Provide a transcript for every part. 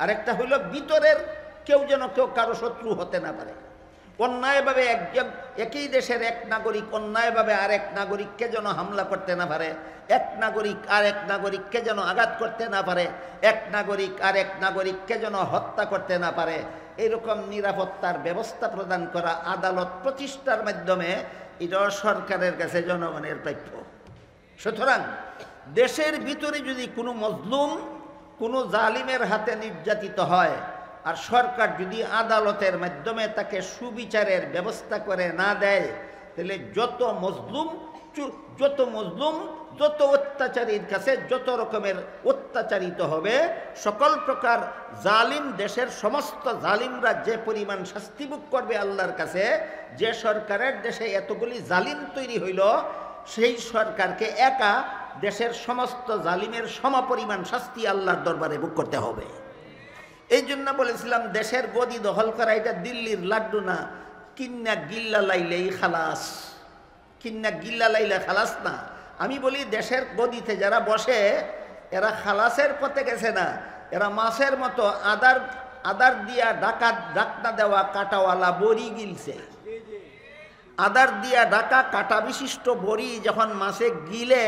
আরেকটা হইল ভিতরের কেউ যেন কেউ কারো শত্রু হতে না পারে। অন্যায়ভাবে একই দেশের এক নাগরিক অন্যায়ভাবে আরেক নাগরিককে যেন হামলা করতে না পারে, এক নাগরিক আরেক নাগরিককে যেন আঘাত করতে না পারে, এক নাগরিক আরেক নাগরিককে যেন হত্যা করতে না পারে, এরকম নিরাপত্তার ব্যবস্থা প্রদান করা আদালত প্রতিষ্ঠার মাধ্যমে এটাও সরকারের কাছে জনগণের প্রাপ্য। সুতরাং দেশের ভিতরে যদি কোনো মজলুম কোনো জালিমের হাতে নির্যাতিত হয় আর সরকার যদি আদালতের মাধ্যমে তাকে সুবিচারের ব্যবস্থা করে না দেয়, তাহলে যত মজলুম যত অত্যাচারীর কাছে যত রকমের অত্যাচারিত হবে, সকল প্রকার জালিম দেশের সমস্ত জালিমরা যে পরিমাণ শাস্তি ভোগ করবে আল্লাহর কাছে, যে সরকারের দেশে এতগুলি জালিম তৈরি হইল সেই সরকারকে একা দেশের সমস্ত জালিমের সমপরিমাণ শাস্তি আল্লাহর দরবারে ভোগ করতে হবে। এই জন্য বলেছিলাম দেশের গদি দখল করা এটা দিল্লির লাড্ডু না, কিন্না গিল্লা লাইলেই খালাস, কিন্না গিল্লা লাইলে খালাস না। আমি বলি দেশের গদিতে যারা বসে এরা খালাসের পথে গেছে না, এরা মাছের মতো আদার দিয়া ডাকনা দেওয়া কাটাওয়ালা বড়ি গিলছে। আদার দিয়া ডাকা কাটা বিশিষ্ট বড়ি যখন মাছে গিলে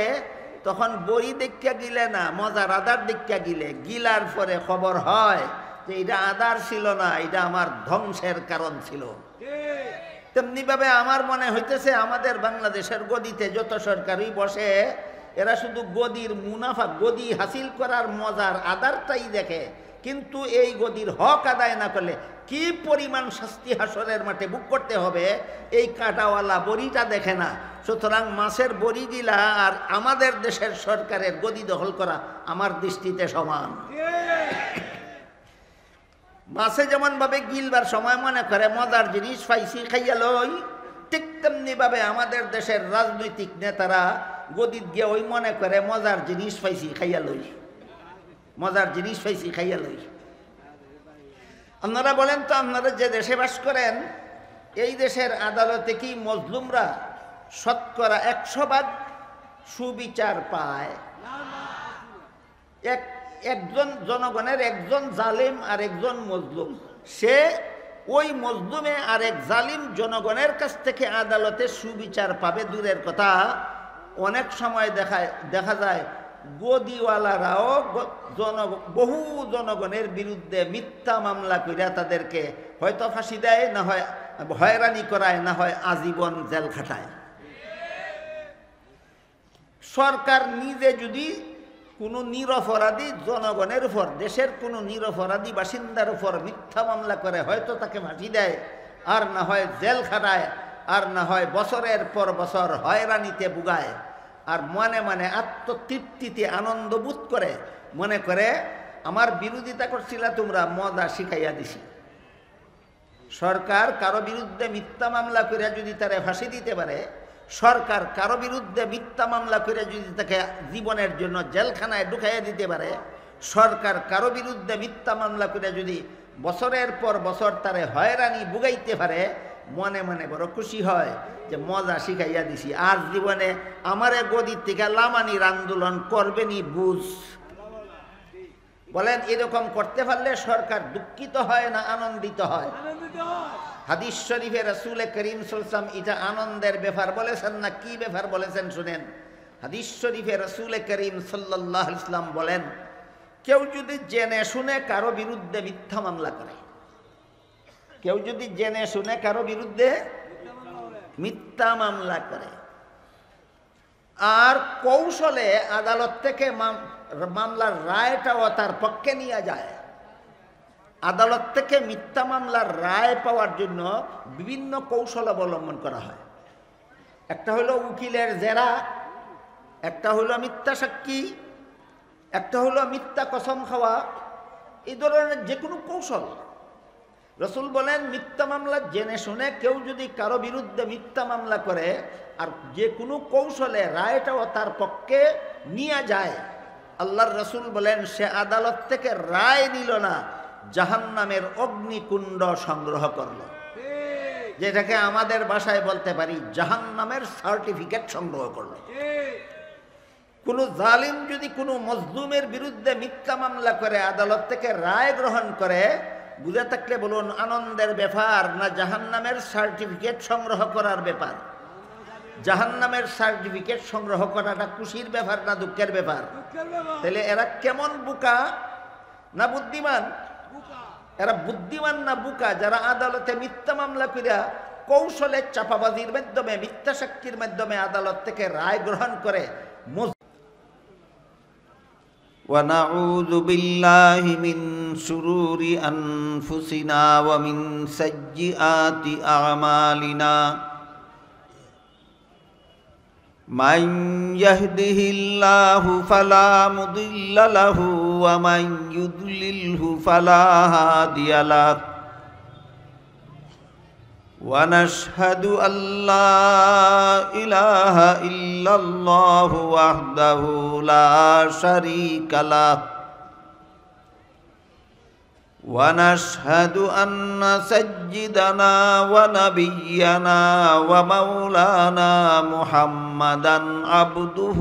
তখন বড়ি দেখা গিলে না, মজার আদার দেখা গিলে, গিলার পরে খবর হয় যে এটা আদার ছিল না, এটা আমার ধ্বংসের কারণ ছিল। তেমনিভাবে আমার মনে হইতেছে আমাদের বাংলাদেশের গদিতে যত সরকারই বসে এরা শুধু গদির মুনাফা, গদি হাসিল করার মজার আদারটাই দেখে, কিন্তু এই গদির হক আদায় না করলে কি পরিমাণ শাস্তি হাসরের মাঠে ভোগ করতে হবে এই কাটাওয়ালা বড়িটা দেখে না। সুতরাং মাছের বড়ি গিলা আর আমাদের দেশের সরকারের গদি দখল করা আমার দৃষ্টিতে সমান। মাছে যেমন ভাবে গিলবার সময় মনে করে মজার জিনিস পাইছি খাইয়া লই, ঠিক তেমনি ভাবে আমাদের দেশের রাজনৈতিক নেতারা গদিত গিয়ে ওই মনে করে মজার জিনিস পাইছি খাইয়া লই, মজার জিনিস পাইছি খাইয়া লই। আপনারা বলেন তো, আপনারা যে দেশে বাস করেন এই দেশের আদালতে কি মজলুমরা শতকরা 100% সুবিচার পায়? একজন জনগণের একজন জালিম আর একজন মজলুম, সে ওই মজলুমে আর এক জালিম জনগণের কাছ থেকে আদালতে সুবিচার পাবে দূরের কথা, অনেক সময় দেখা যায় গদিওয়ালারাও বহু জনগণের বিরুদ্ধে মিথ্যা মামলা করিয়া তাদেরকে হয়তো ফাঁসি দেয়, না হয় হয়রানি করায়, না হয় আজীবন জেল খাটায়। সরকার নিজে যদি কোনো নিরপরাধী জনগণের উপর, দেশের কোনো নিরপরাধী বাসিন্দার উপর মিথ্যা মামলা করে হয়তো তাকে ফাঁসি দেয়, আর না হয় জেল খাটায়, আর না হয় বছরের পর বছর হয়রানিতে ভুগায়, আর মনে মনে আত্মতৃপ্তিতে আনন্দ বোধ করে, মনে করে আমার বিরোধিতা করছিলা তোমরা, মজা শিখাইয়া দিছি। সরকার কারো বিরুদ্ধে মিথ্যা মামলা করে যদি তারে ফাঁসি দিতে পারে, সরকার কারো বিরুদ্ধে মিথ্যা মামলা করে যদি তাকে জীবনের জন্য জেলখানায় ঢুকাইয়া দিতে পারে, সরকার কারো বিরুদ্ধে মিথ্যা মামলা করে যদি বছরের পর বছর তারে হয়রানি বুগাইতে পারে, মনে মনে বড় খুশি হয় যে মজা শিখাইয়া দিছি, আর জীবনে আমারে গদির থেকে লামানির আন্দোলন করবেনি বুঝ। বলেন এরকম করতে পারলে সরকার দুঃখিত হয় না আনন্দিত হয়? হাদিস শরীফে রাসূল করিম সাল্লাল্লাহু আলাইহি ওয়াসাল্লাম এটা আনন্দের ব্যাপার বলেছেন না কি ব্যাপার বলেছেন শুনেন। হাদিস শরীফে রাসূল করিম সাল্লাল্লাহু আলাইহি ওয়াসাল্লাম বলেন, কেউ যদি জেনে শুনে কারো বিরুদ্ধে মিথ্যা মামলা করে, কেউ যদি জেনে শুনে কারো বিরুদ্ধে মিথ্যা মামলা করে আর কৌশলে আদালত থেকে মামলার রায়টাও তার পক্ষে নিয়ে যায়, আদালত থেকে মিথ্যা মামলার রায় পাওয়ার জন্য বিভিন্ন কৌশল অবলম্বন করা হয়। একটা হলো উকিলের জেরা, একটা হলো মিথ্যা সাক্ষী, একটা হলো মিথ্যা কসম খাওয়া, এই ধরনের যে কোনো কৌশল। রসুল বলেন মিথ্যা মামলা জেনে শুনে কেউ যদি কারো বিরুদ্ধে মিথ্যা মামলা করে আর যে কোনো কৌশলে রায়টাও তার পক্ষে নিয়ে যায়, আল্লাহর রসুল বলেন সে আদালত থেকে রায় নিল না, জাহান্নামের অগ্নিকুণ্ড সংগ্রহ করল, যেটাকে আমাদের ভাষায় বলতে পারি জাহান্নামের সার্টিফিকেট সংগ্রহ করল। কোনো জালিম যদি কোনো মজলুমের বিরুদ্ধে মিথ্যা মামলা করে আদালত থেকে রায় গ্রহণ করে, বুঝে থাকলে বলুন আনন্দের ব্যাপার না জাহান্নামের সার্টিফিকেট সংগ্রহ করার ব্যাপার? জাহান্নামের সার্টিফিকেট সংগ্রহ করাটা খুশির ব্যাপার না দুঃখের ব্যাপার? তাহলে এরা কেমন বোকা না বুদ্ধিমান? এরা বুদ্ধিমান না বোকা যারা আদালতে মিথ্যা মামলা করিয়া কৌশলে চাপাবাজির মাধ্যমে মিথ্যা সাক্ষীর মাধ্যমে আদালত থেকে রায় গ্রহণ করে। ونعوذ بالله من شرور أنفسنا ومن سيئات أعمالنا من يهده الله فلا مضل له ومن يضلله فلا هادي له ونشهد أن لا إله إلا الله وحده لا شريك له ونشهد أن سيدنا ونبينا ومولانا محمدا عبده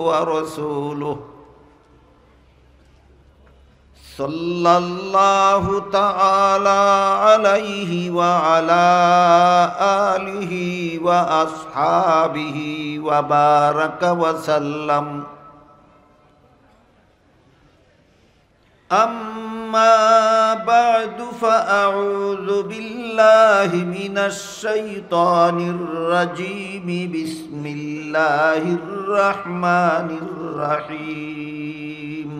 ورسوله صلى الله تعالى عليه وعلى آله وأصحابه وبارك وسلم. أما بعد فأعوذ بالله من الشيطان الرجيم. بسم الله الرحمن الرحيم.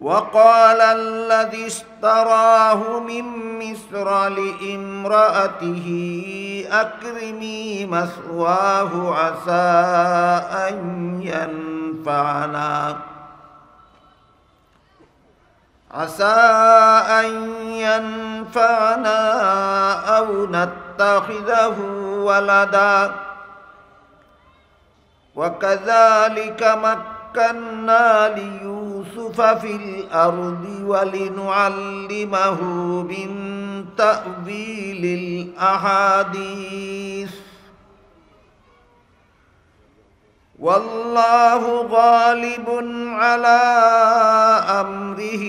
وقال الذي اشتراه من مصر لامرأته أكرمي مثواه عسى أن ينفعنا أو نتخذه ولدا وكذلك مكنا ليوسف في الأرض ولنعلمه من تأويل الأحاديث والله غالب على أمره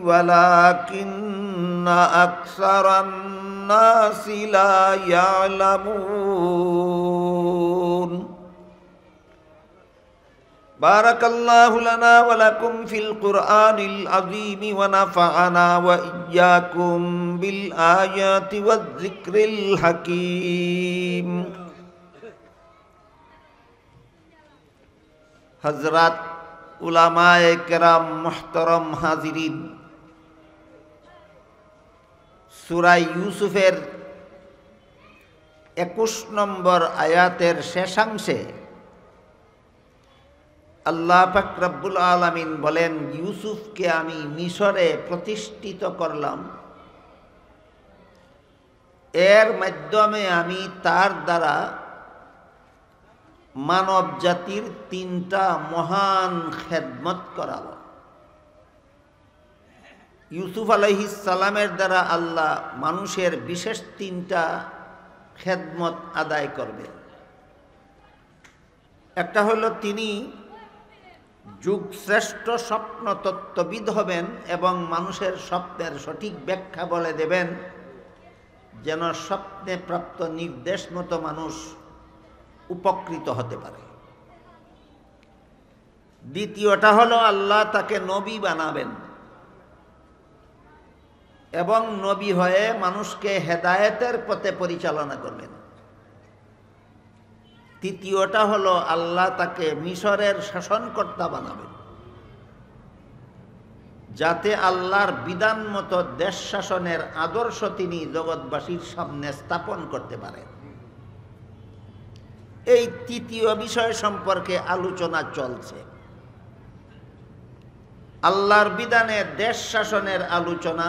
ولكن أكثر الناس لا يعلمون. بارك الله لنا ولكم في القرآن العظيم ونفعنا وإياكم بالآيات والذكر الحكيم. হযরত উলামায়ে কেরাম, মুহতারাম হাজিরিন, সূরা ইউসুফের 21 নম্বর আয়াতের শেষাংশে আল্লাহ পাক রব্বুল আলামিন বলেন, ইউসুফকে আমি মিশরে প্রতিষ্ঠিত করলাম, এর মাধ্যমে আমি তার দ্বারা মানব জাতির 3টা মহান খেদমত করাব। ইউসুফ আলাইহিস সালামের দ্বারা আল্লাহ মানুষের বিশেষ 3টা খেদমত আদায় করবে। একটা হলো তিনি যুগশ্রেষ্ঠ স্বপ্ন তত্ত্ববিদ হবেন এবং মানুষের স্বপ্নের সঠিক ব্যাখ্যা বলে দেবেন, যেন স্বপ্নে প্রাপ্ত নির্দেশ মতো মানুষ উপকৃত হতে পারে। দ্বিতীয়টা হলো আল্লাহ তাকে নবী বানাবেন এবং নবী হয়ে মানুষকে হেদায়েতের পথে পরিচালনা করবেন। তৃতীয়টা হলো আল্লাহ তাকে মিশরের শাসনকর্তা বানাবেন, যাতে আল্লাহর বিধান মতো দেশ শাসনের আদর্শ তিনি জগৎবাসীর সামনে স্থাপন করতে পারেন। এই তৃতীয় বিষয় সম্পর্কে আলোচনা চলছে। আল্লাহর বিধানে দেশ শাসনের আলোচনা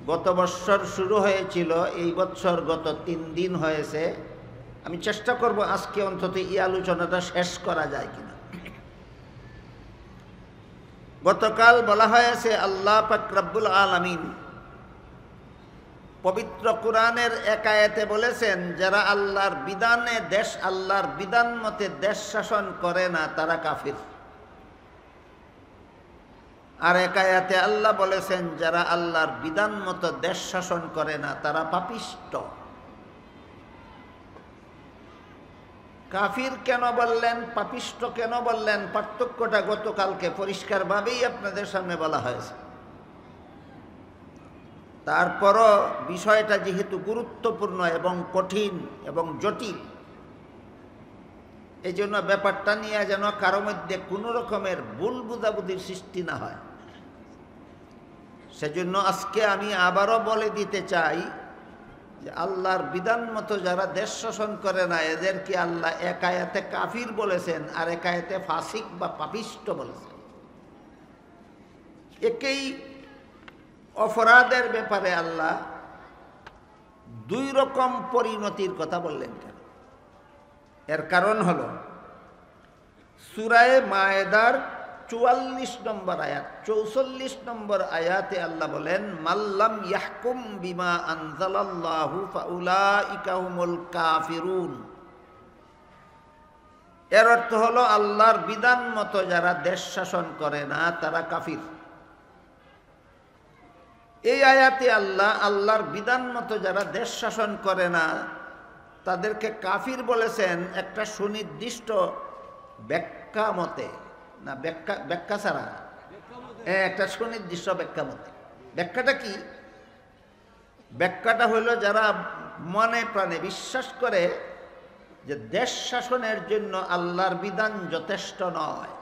গত বৎসর শুরু হয়েছিল, এই বৎসর গত 3 দিন হয়েছে। আমি চেষ্টা করব আজকে অন্তত এই আলোচনাটা শেষ করা যায় কিনা। গতকাল বলা হয়েছে আল্লাহ পাক রব্বুল আলামিন পবিত্র কোরআনের এক আয়াতে বলেছেন, যারা আল্লাহর বিধানে আল্লাহর বিধান মতে দেশ শাসন করে না তারা কাফির। আর এক আয়াতে আল্লাহ বলেছেন, যারা আল্লাহর বিধান মতো দেশ শাসন করে না তারা পাপিষ্ট। কাফির কেন বললেন, পাপিষ্ট কেন বললেন, পার্থক্যটা গতকালকে পরিষ্কারভাবেই আপনাদের সামনে বলা হয়েছে। তারপরও বিষয়টা যেহেতু গুরুত্বপূর্ণ এবং কঠিন এবং জটিল, এই জন্য ব্যাপারটা নিয়ে যেন কারো মধ্যে কোনো রকমের ভুল বুঝাবুঝির সৃষ্টি না হয়, সেজন্য আজকে আমি আবারও বলে দিতে চাই যে আল্লাহর বিধান মতো যারা দেশ শাসন করে না এদেরকে আল্লাহ এক আয়াতে কাফির বলেছেন আর এক আয়াতে ফাসিক বা পাপিষ্ট বলেছেন। একই অপরাধের ব্যাপারে আল্লাহ দুই রকম পরিণতির কথা বললেন কেন? এর কারণ হলো সূরা মায়েদার 44 নম্বর আয়াত, 44 নম্বর আয়াতে আল্লাহ বলেন, মাল্লাম ইয়াহকুম বিমা আনজালাল্লাহু ফাউলাইকা হুমুল কাফিরুন। এর অর্থ হলো আল্লাহর বিধান মতো যারা দেশ শাসন করে না তারা কাফির। এই আয়াতে আল্লাহ আল্লাহর বিধান মতো যারা দেশ শাসন করে না তাদেরকে কাফির বলেছেন একটা সুনির্দিষ্ট ব্যাখ্যা মতে, না ব্যাখ্যা ছাড়া, একটা সুনির্দিষ্ট ব্যাখ্যা মতে। ব্যাখ্যাটা কি? ব্যাখ্যাটা হলো যারা মনে প্রাণে বিশ্বাস করে যে দেশ শাসনের জন্য আল্লাহর বিধান যথেষ্ট নয়,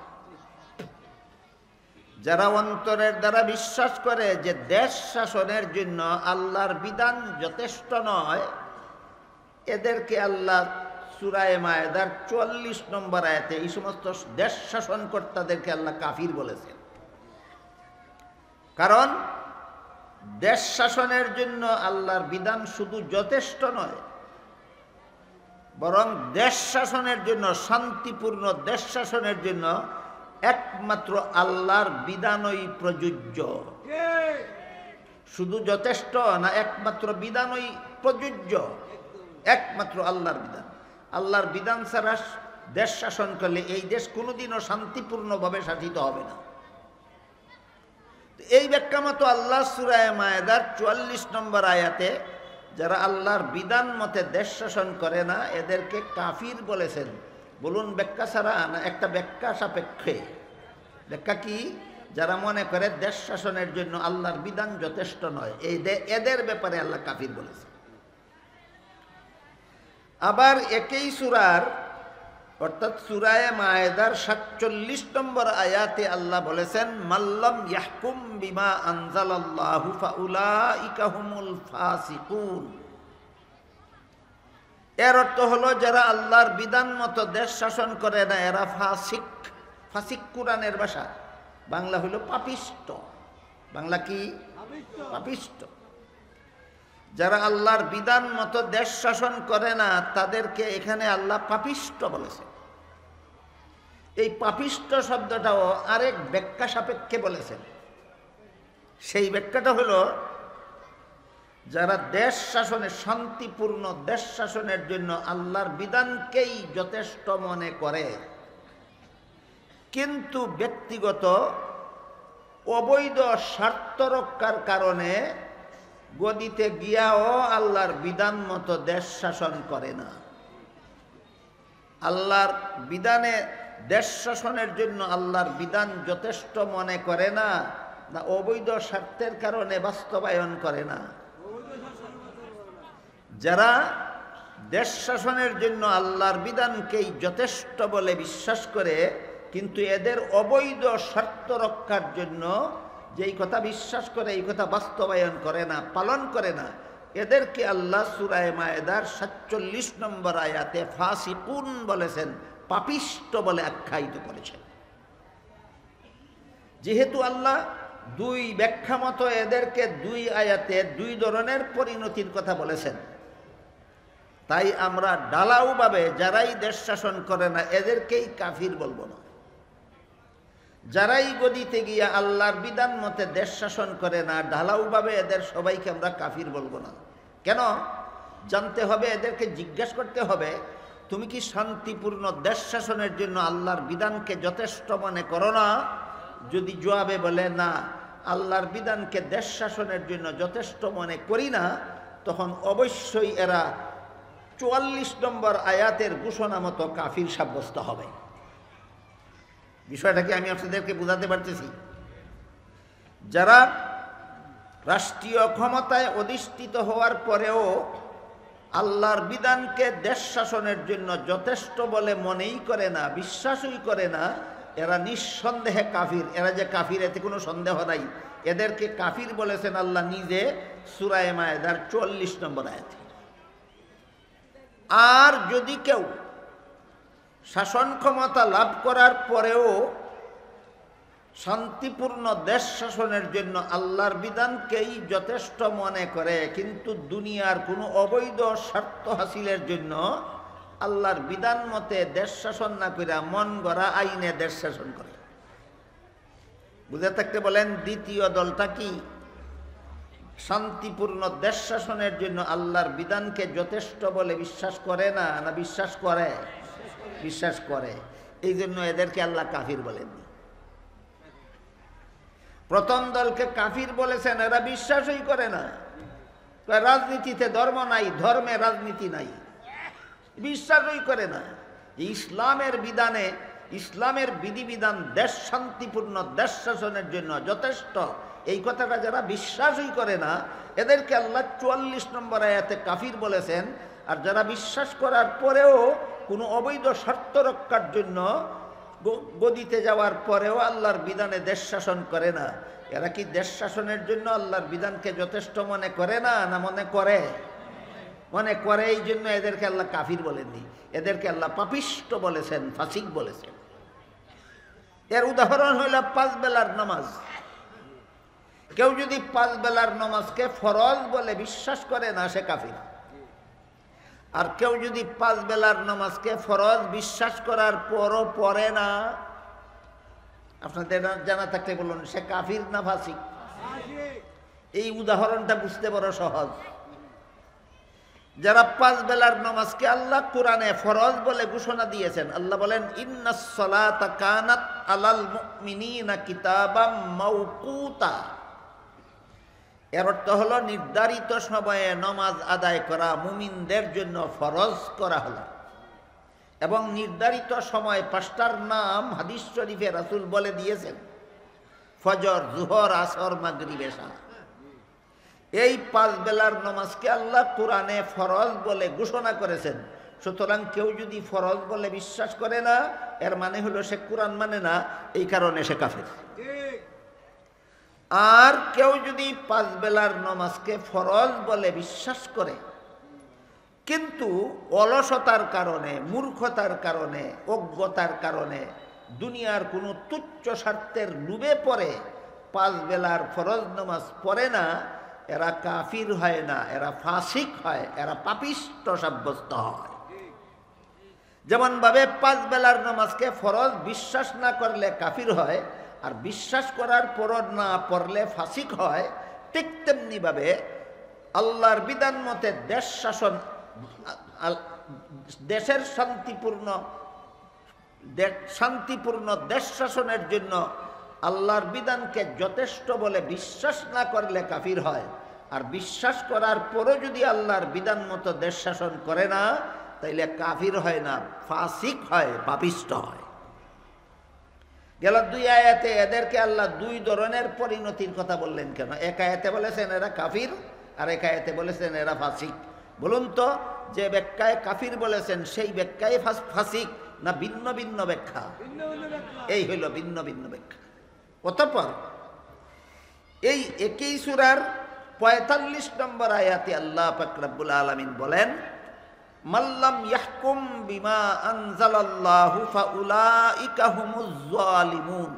যারা অন্তরের দ্বারা বিশ্বাস করে যে দেশ শাসনের জন্য আল্লাহর বিধান যথেষ্ট নয়, এদেরকে আল্লাহ সূরা মায়েদার 44 নম্বর আয়াতে এই সমস্ত দেশ শাসন কর্তাদেরকে আল্লাহ কাফির বলেছেন। কারণ দেশ শাসনের জন্য আল্লাহর বিধান শুধু যথেষ্ট নয়, বরং দেশ শাসনের জন্য, শান্তিপূর্ণ দেশ শাসনের জন্য একমাত্র আল্লাহর বিধানই প্রযোজ্য। শুধু যথেষ্ট না, একমাত্র বিধানই প্রযোজ্য, একমাত্র আল্লাহর বিধান। আল্লাহর বিধান ছাড়া দেশ শাসন করলে এই দেশ কোনোদিনও শান্তিপূর্ণভাবে শাসিত হবে না। এই ব্যাখ্যা মতো আল্লাহ সূরা মায়েদার 44 নম্বর আয়াতে যারা আল্লাহর বিধান মতে দেশ শাসন করে না এদেরকে কাফির বলেছেন। বলুন ব্যাখ্যা ছাড়া না একটা ব্যাখ্যা সাপেক্ষে? ব্যাখ্যা কি? যারা মনে করে দেশ শাসনের জন্য আল্লাহর বিধান যথেষ্ট নয়, এদের ব্যাপারে আল্লাহ কাফির বলেছেন। আবার একই সূরার অর্থাৎ সূরা মায়েদার 47 নম্বর আয়াতে আল্লাহ বলেছেন, মাল্লাম ইয়াহকুম বিমা আনজালাল্লাহু ফাউলাইকা হুমুল ফাসিকুন। এর অর্থ হলো যারা আল্লাহর বিধান মতো দেশ শাসন করে না এরা ফাসিক। ফাসিক কোরআনের ভাষা, বাংলা হলো পাপিষ্ট। বাংলা কি? পাপিষ্ট। যারা আল্লাহর বিধান মতো দেশ শাসন করে না তাদেরকে এখানে আল্লাহ পাপিষ্ট বলেছে। এই পাপিষ্ট শব্দটাও আরেক ব্যাখ্যা সাপেক্ষে বলেছেন। সেই ব্যাখ্যাটা হলো যারা দেশ শাসনে, শান্তিপূর্ণ দেশ শাসনের জন্য আল্লাহর বিধানকেই যথেষ্ট মনে করে, কিন্তু ব্যক্তিগত অবৈধ স্বার্থ রক্ষার কারণে গদিতে গিয়াও আল্লাহর বিধান মতো দেশ শাসন করে না। আল্লাহর বিধানে দেশ শাসনের জন্য আল্লাহর বিধান যথেষ্ট মনে করে না, না অবৈধ স্বার্থের কারণে বাস্তবায়ন করে না। যারা দেশ শাসনের জন্য আল্লাহর বিধানকেই যথেষ্ট বলে বিশ্বাস করে, কিন্তু এদের অবৈধ স্বার্থ রক্ষার জন্য যেই কথা বিশ্বাস করে এই কথা বাস্তবায়ন করে না, পালন করে না, এদেরকে আল্লাহ সূরা মায়েদার 47 নম্বর আয়াতে ফাসিকুন বলেছেন, পাপিষ্ট বলে আখ্যায়িত করেছেন। যেহেতু আল্লাহ দুই ব্যাখ্যা মতো এদেরকে দুই আয়াতে দুই ধরনের পরিণতির কথা বলেছেন, তাই আমরা ঢালাওভাবে যারাই দেশ শাসন করে না এদেরকেই কাফির বলবো না। যারাই গদিতে গিয়া আল্লাহর বিধান মতে দেশ শাসন করে না ঢালাওভাবে এদের সবাইকে আমরা কাফির বলবো না। কেন জানতে হবে? এদেরকে জিজ্ঞাসা করতে হবে, তুমি কি শান্তিপূর্ণ দেশ শাসনের জন্য আল্লাহর বিধানকে যথেষ্ট মনে করো না? যদি জবাবে বলে না, আল্লাহর বিধানকে দেশ শাসনের জন্য যথেষ্ট মনে করি না, তখন অবশ্যই এরা ৪৪ নম্বর আয়াতের ঘোষণা মতো কাফির সাব্যস্ত হবে। বিষয়টা কি আমি আপনাদেরকে বোঝাতে পারতেছি? যারা রাষ্ট্রীয় ক্ষমতায় অধিষ্ঠিত হওয়ার পরেও আল্লাহর বিধানকে দেশ শাসনের জন্য যথেষ্ট বলে মনেই করে না, বিশ্বাসই করে না, এরা নিঃসন্দেহে কাফির। এরা যে কাফির এতে কোনো সন্দেহ নাই। এদেরকে কাফির বলেছেন আল্লাহ নিজে সূরা মায়েদার ৪৪ নম্বর আয়াতে। আর যদি কেউ শাসন ক্ষমতা লাভ করার পরেও শান্তিপূর্ণ দেশ শাসনের জন্য আল্লাহর বিধানকেই যথেষ্ট মনে করে, কিন্তু দুনিয়ার কোনো অবৈধ স্বার্থ হাসিলের জন্য আল্লাহর বিধান মতে দেশ শাসন না করে মন গড়া আইনে দেশ শাসন করে, বুঝে থাকতে বলেন দ্বিতীয় দলটা কি? শান্তিপূর্ণ দেশ শাসনের জন্য আল্লাহর বিধানকে যথেষ্ট বলে বিশ্বাস করে না, না বিশ্বাস করে? বিশ্বাস করে। এই জন্য এদেরকে আল্লাহ কাফির বলেননি। প্রথম দলকে কাফির বলেছেন, এরা বিশ্বাসই করে না। রাজনীতিতে ধর্ম নাই, ধর্মে রাজনীতি নাই, বিশ্বাসই করে না। ইসলামের বিধানে, ইসলামের বিধিবিধান দেশ শান্তিপূর্ণ দেশ শাসনের জন্য যথেষ্ট, এই কথাটা যারা বিশ্বাসই করে না, এদেরকে আল্লাহ ৪৪ নম্বর আয়াতে কাফির বলেছেন। আর যারা বিশ্বাস করার পরেও কোনো অবৈধ স্বার্থ রক্ষার জন্য গদিতে যাওয়ার পরেও আল্লাহর বিধানে দেশ শাসন করে না, এরা কি দেশ শাসনের জন্য আল্লাহর বিধানকে যথেষ্ট মনে করে না, না মনে করে? মনে করে। এই জন্য এদেরকে আল্লাহ কাফির বলেননি, এদেরকে আল্লাহ পাপিষ্ট বলেছেন, ফাসিক বলেছেন। এর উদাহরণ হইল ৫ বেলার নামাজ। কেউ যদি ৫ বেলার নামাজকে ফরজ বলে বিশ্বাস করে না, সে কাফির। আর কেউ যদি ৫ বেলার নামাজকে ফরজ বিশ্বাস করার পরও পড়ে না, আপনাদের জানা থাকলে বলুন, সে কাফির না ফাসিক? এই উদাহরণটা বুঝতে বড় সহজ। যারা ৫ বেলার নামাজকে আল্লাহ কোরআনে ফরজ বলে ঘোষণা দিয়েছেন, আল্লাহ বলেন ইন্নাস সালাতা কানাত আলাল মুমিনিনা কিতাবাম মাওকুতা। এর অর্থ হলো নির্ধারিত সময়ে নামাজ আদায় করা মুমিনদের জন্য ফরজ করা হলো। এবং নির্ধারিত সময় ৫টার নাম হাদিস শরীফে রাসূল বলে দিয়েছেন, ফজর, জোহর, আসর, মাগরিব, এশা। এই ৫ বেলার নামাজকে আল্লাহ কোরআনে ফরজ বলে ঘোষণা করেছেন। সুতরাং কেউ যদি ফরজ বলে বিশ্বাস করে না, এর মানে হলো সে কোরআন মানে না, এই কারণে সে কাফের। আর কেউ যদি ৫ বেলার নামাজকে ফরজ বলে বিশ্বাস করে, কিন্তু অলসতার কারণে, মূর্খতার কারণে, অজ্ঞতার কারণে, দুনিয়ার কোনো তুচ্ছ স্বার্থের লোভে পড়ে ৫ বেলার ফরজ নামাজ পড়ে না, এরা কাফির হয় না, এরা ফাসিক হয়, এরা পাপিষ্ট সাব্যস্ত হয়। যেমন ভাবে ৫ বেলার নামাজকে ফরজ বিশ্বাস না করলে কাফির হয়, আর বিশ্বাস করার পর না পড়লে ফাসিক হয়, ঠিক তেমনি ভাবে আল্লাহর বিধান মতে দেশ শাসন, দেশের শান্তিপূর্ণ দেশ শাসনের জন্য আল্লাহর বিধানকে যথেষ্ট বলে বিশ্বাস না করলে কাফির হয়। আর বিশ্বাস করার পরও যদি আল্লাহর বিধান মতো দেশ শাসন করে না, তাইলে কাফির হয় না, ফাসিক হয়, পাপিষ্ট হয়। গেল ২ আয়াতে এদেরকে আল্লাহ ২ ধরনের পরিণতির কথা বললেন কেন? এক আয়াতে বলেছেন এরা কাফির, আর এক আয়াতে বলেছেন এরা ফাসিক। বলুন তো, যে ব্যাখ্যায় কাফির বলেছেন সেই ব্যাখ্যায় ফাসিক, না ভিন্ন ভিন্ন ব্যাখ্যা? এই হইল ভিন্ন ভিন্ন ব্যাখ্যা। অতঃপর এই একই সূরার ৪৫ নম্বর আয়াতে আল্লাহ পাক রব্বুল আলামিন বলেন, মাল্লাম ইয়াহকুম বিমা আনজালাল্লাহু ফাউলাইকা হুমুজ জালিমুন।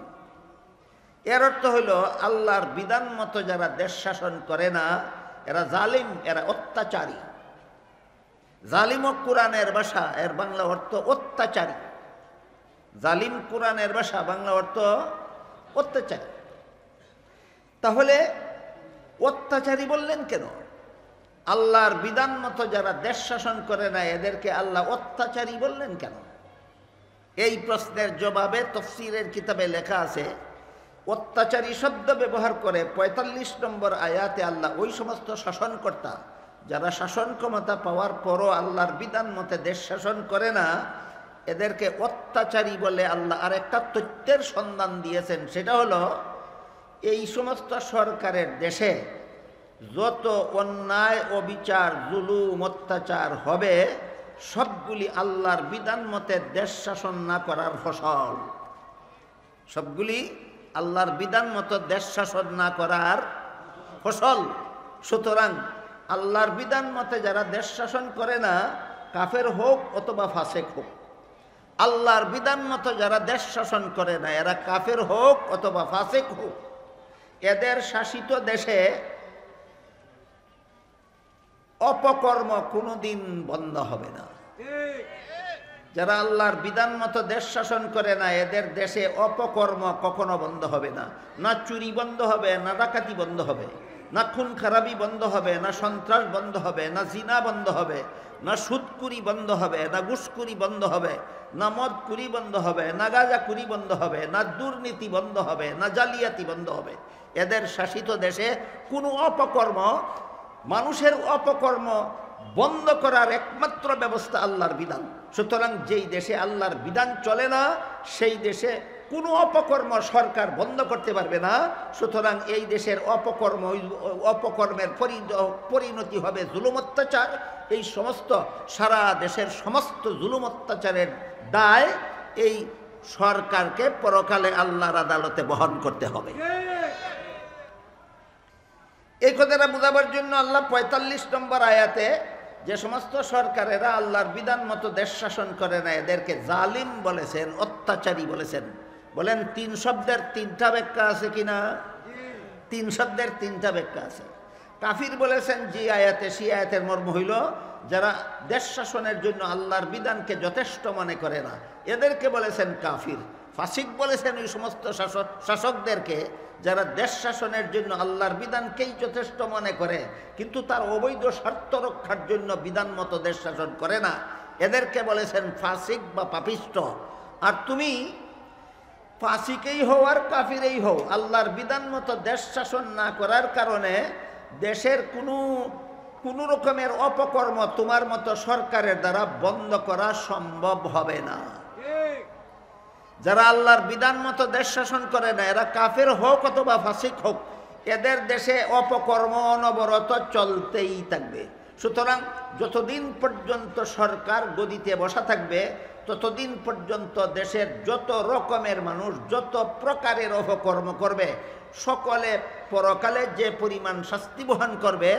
এর অর্থ হইল আল্লাহর বিধান মতো যারা দেশ শাসন করে না, এরা জালিম, এরা অত্যাচারী। জালিম কোরআনের ভাষা, এর বাংলা অর্থ অত্যাচারী। জালিম কোরআনের ভাষা, বাংলা অর্থ অত্যাচারী। তাহলে অত্যাচারী বললেন কেন? আল্লাহর বিধান মতো যারা দেশ শাসন করে না এদেরকে আল্লাহ অত্যাচারী বললেন কেন? এই প্রশ্নের জবাবে তফসিরের কিতাবে লেখা আছে, অত্যাচারী শব্দ ব্যবহার করে ৪৫ নম্বর আয়াতে আল্লাহ ওই সমস্ত শাসনকর্তা যারা শাসন ক্ষমতা পাওয়ার পরও আল্লাহর বিধান মতে দেশ শাসন করে না এদেরকে অত্যাচারী বলে আল্লাহ আরেকটা তথ্যের সন্ধান দিয়েছেন। সেটা হলো, এই সমস্ত সরকারের দেশে যত অন্যায় অবিচার জুলুম অত্যাচার হবে সবগুলি আল্লাহর বিধান মতে দেশ শাসন না করার ফসল। সবগুলি আল্লাহর বিধান মতো দেশ শাসন না করার ফসল। সুতরাং আল্লাহর বিধান মতে যারা দেশ শাসন করে না, কাফের হোক অথবা ফাসেক হোক, আল্লাহর বিধান মতো যারা দেশ শাসন করে না এরা কাফের হোক অথবা ফাসেক হোক, এদের শাসিত দেশে অপকর্ম কোনোদিন বন্ধ হবে না। যারা আল্লাহর বিধান মতো দেশ শাসন করে না এদের দেশে অপকর্ম কখনো বন্ধ হবে না। না চুরি বন্ধ হবে, না ডাকাতি বন্ধ হবে, না খুন খারাপি বন্ধ হবে, না সন্ত্রাস বন্ধ হবে, না জিনা বন্ধ হবে, না সুদকুরি বন্ধ হবে, না ঘুষকুরি বন্ধ হবে, না মদকুরি বন্ধ হবে, না গাঁজাকুরি বন্ধ হবে, না দুর্নীতি বন্ধ হবে, না জালিয়াতি বন্ধ হবে। এদের শাসিত দেশে কোনো অপকর্ম, মানুষের অপকর্ম বন্ধ করার একমাত্র ব্যবস্থা আল্লাহর বিধান। সুতরাং যেই দেশে আল্লাহর বিধান চলে না সেই দেশে কোনো অপকর্ম সরকার বন্ধ করতে পারবে না। সুতরাং এই দেশের অপকর্মের পরিণতি হবে জুলুম অত্যাচার। এই সমস্ত সারা দেশের সমস্ত জুলুম অত্যাচারের দায় এই সরকারকে পরকালে আল্লাহর আদালতে বহন করতে হবে। এই কথাটা বোঝাবার জন্য আল্লাহ ৪৫ নম্বর আয়াতে যে সমস্ত সরকারেরা আল্লাহর বিধান মতো দেশ শাসন করে না এদেরকে জালিম বলেছেন, অত্যাচারী বলেছেন। বলেন ৩ শব্দের ৩টা ব্যাখ্যা আছে কিনা? ৩ শব্দের ৩টা ব্যাখ্যা আছে। কাফির বলেছেন যে আয়াতে, সেই আয়াতের মর্ম হইল যারা দেশ শাসনের জন্য আল্লাহর বিধানকে যথেষ্ট মনে করে না এদেরকে বলেছেন কাফির। ফাসিক বলেছেন ওই সমস্ত শাসকদেরকে যারা দেশ শাসনের জন্য আল্লাহর বিধানকেই যথেষ্ট মনে করে কিন্তু তার অবৈধ স্বার্থ রক্ষার জন্য বিধান মতো দেশ শাসন করে না, এদেরকে বলেছেন ফাসিক বা পাপিষ্ট। আর তুমি ফাসিকেই হও আর কাফিরেই হও, আল্লাহর বিধান মতো দেশ শাসন না করার কারণে দেশের কোনো রকমের অপকর্ম তোমার মতো সরকারের দ্বারা বন্ধ করা সম্ভব হবে না। যারা আল্লাহর বিধান মতো দেশ শাসন করে না এরা কাফের হোক অথবা ফাসিক হোক, এদের দেশে অপকর্ম অনবরত চলতেই থাকবে। সুতরাং যতদিন পর্যন্ত সরকার গদিতে বসা থাকবে ততদিন পর্যন্ত দেশের যত রকমের মানুষ যত প্রকারের অপকর্ম করবে সকলে পরকালে যে পরিমাণ শাস্তি বহন করবে।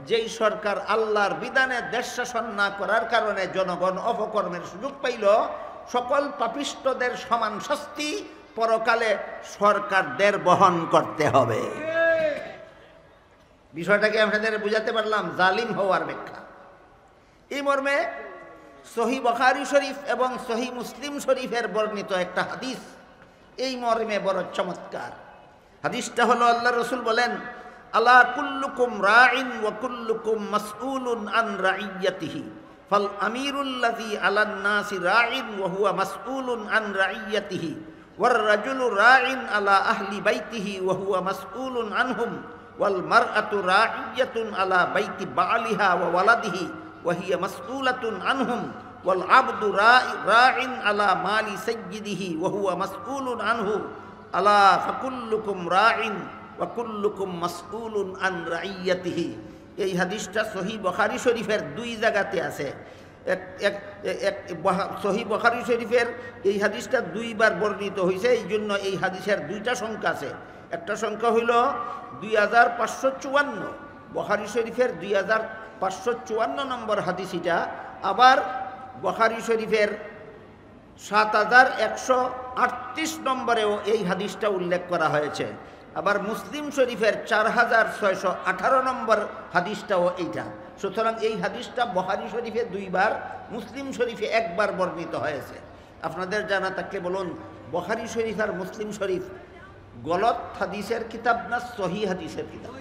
যেই সরকার আল্লাহর বিধানে দেশ শাসন না করার কারণে জনগণ অপকর্মের সুযোগ পাইল, সকল পাপিষ্টদের সমান শাস্তি পরকালে সরকারদের বহন করতে হবে। বিষয়টাকে আপনাদের বুঝাতে পারলাম জালিম হওয়ার ব্যাখ্যা। এই মর্মে সহিহ বুখারী শরীফ এবং সহিহ মুসলিম শরীফের বর্ণিত একটা হাদিস এই মর্মে বড় চমৎকার। হাদিসটা হলো আল্লাহ রসুল বলেন, আলা কুল্লুকুম রাইন ওয়া কুল্লুকুম মাসউলুন আন রাইয়াতিহি ফাল আমিরুল্লাযী আলান নাসি রাইন ওয়া হুয়া মাসউলুন আন রাইয়াতিহি ওয়ার রাজুলু রাইন আলা আহলি বাইতিহি ওয়া হুয়া মাসউলুন আনহুম ওয়াল মারআতু রাইয়াতুন আলা বাইতি বালিহা ওয়া ওয়ালাদিহি ওয়া হিয়া মাসউলাতুন আনহুম ওয়াল আবদু রাইন আলা মালি সাইয়্যিদিহি ওয়া হুয়া মাসউলুন আনহু আলা ফাকুল্লুকুম রাইন ওয়া কুল্লুকুম মাসউলুন আন রাইয়াতিহি। এই হাদিসটা সহিহ বুখারী শরীফের 2 জায়গাতে আছে। সহিহ বুখারী শরীফের এই হাদিসটা 2 বার বর্ণিত হয়েছে, এই জন্য এই হাদিসের 2টা সংখ্যা আছে। একটা সংখ্যা হইল 2554, বুখারী শরীফের 2554 নম্বর হাদিস এটা। আবার বুখারী শরীফের 7138 নম্বরেও এই হাদিসটা উল্লেখ করা হয়েছে। আবার মুসলিম শরীফের 4618 নম্বর হাদিসটাও এইটা। সুতরাং এই হাদিসটা বুখারী শরীফে 2 বার, মুসলিম শরীফে 1 বার বর্ণিত হয়েছে। আপনাদের জানা থাকলে বলুন, বুখারী শরীফ আর মুসলিম শরীফ গলত হাদিসের কিতাব না সহিহ হাদিসের কিতাব?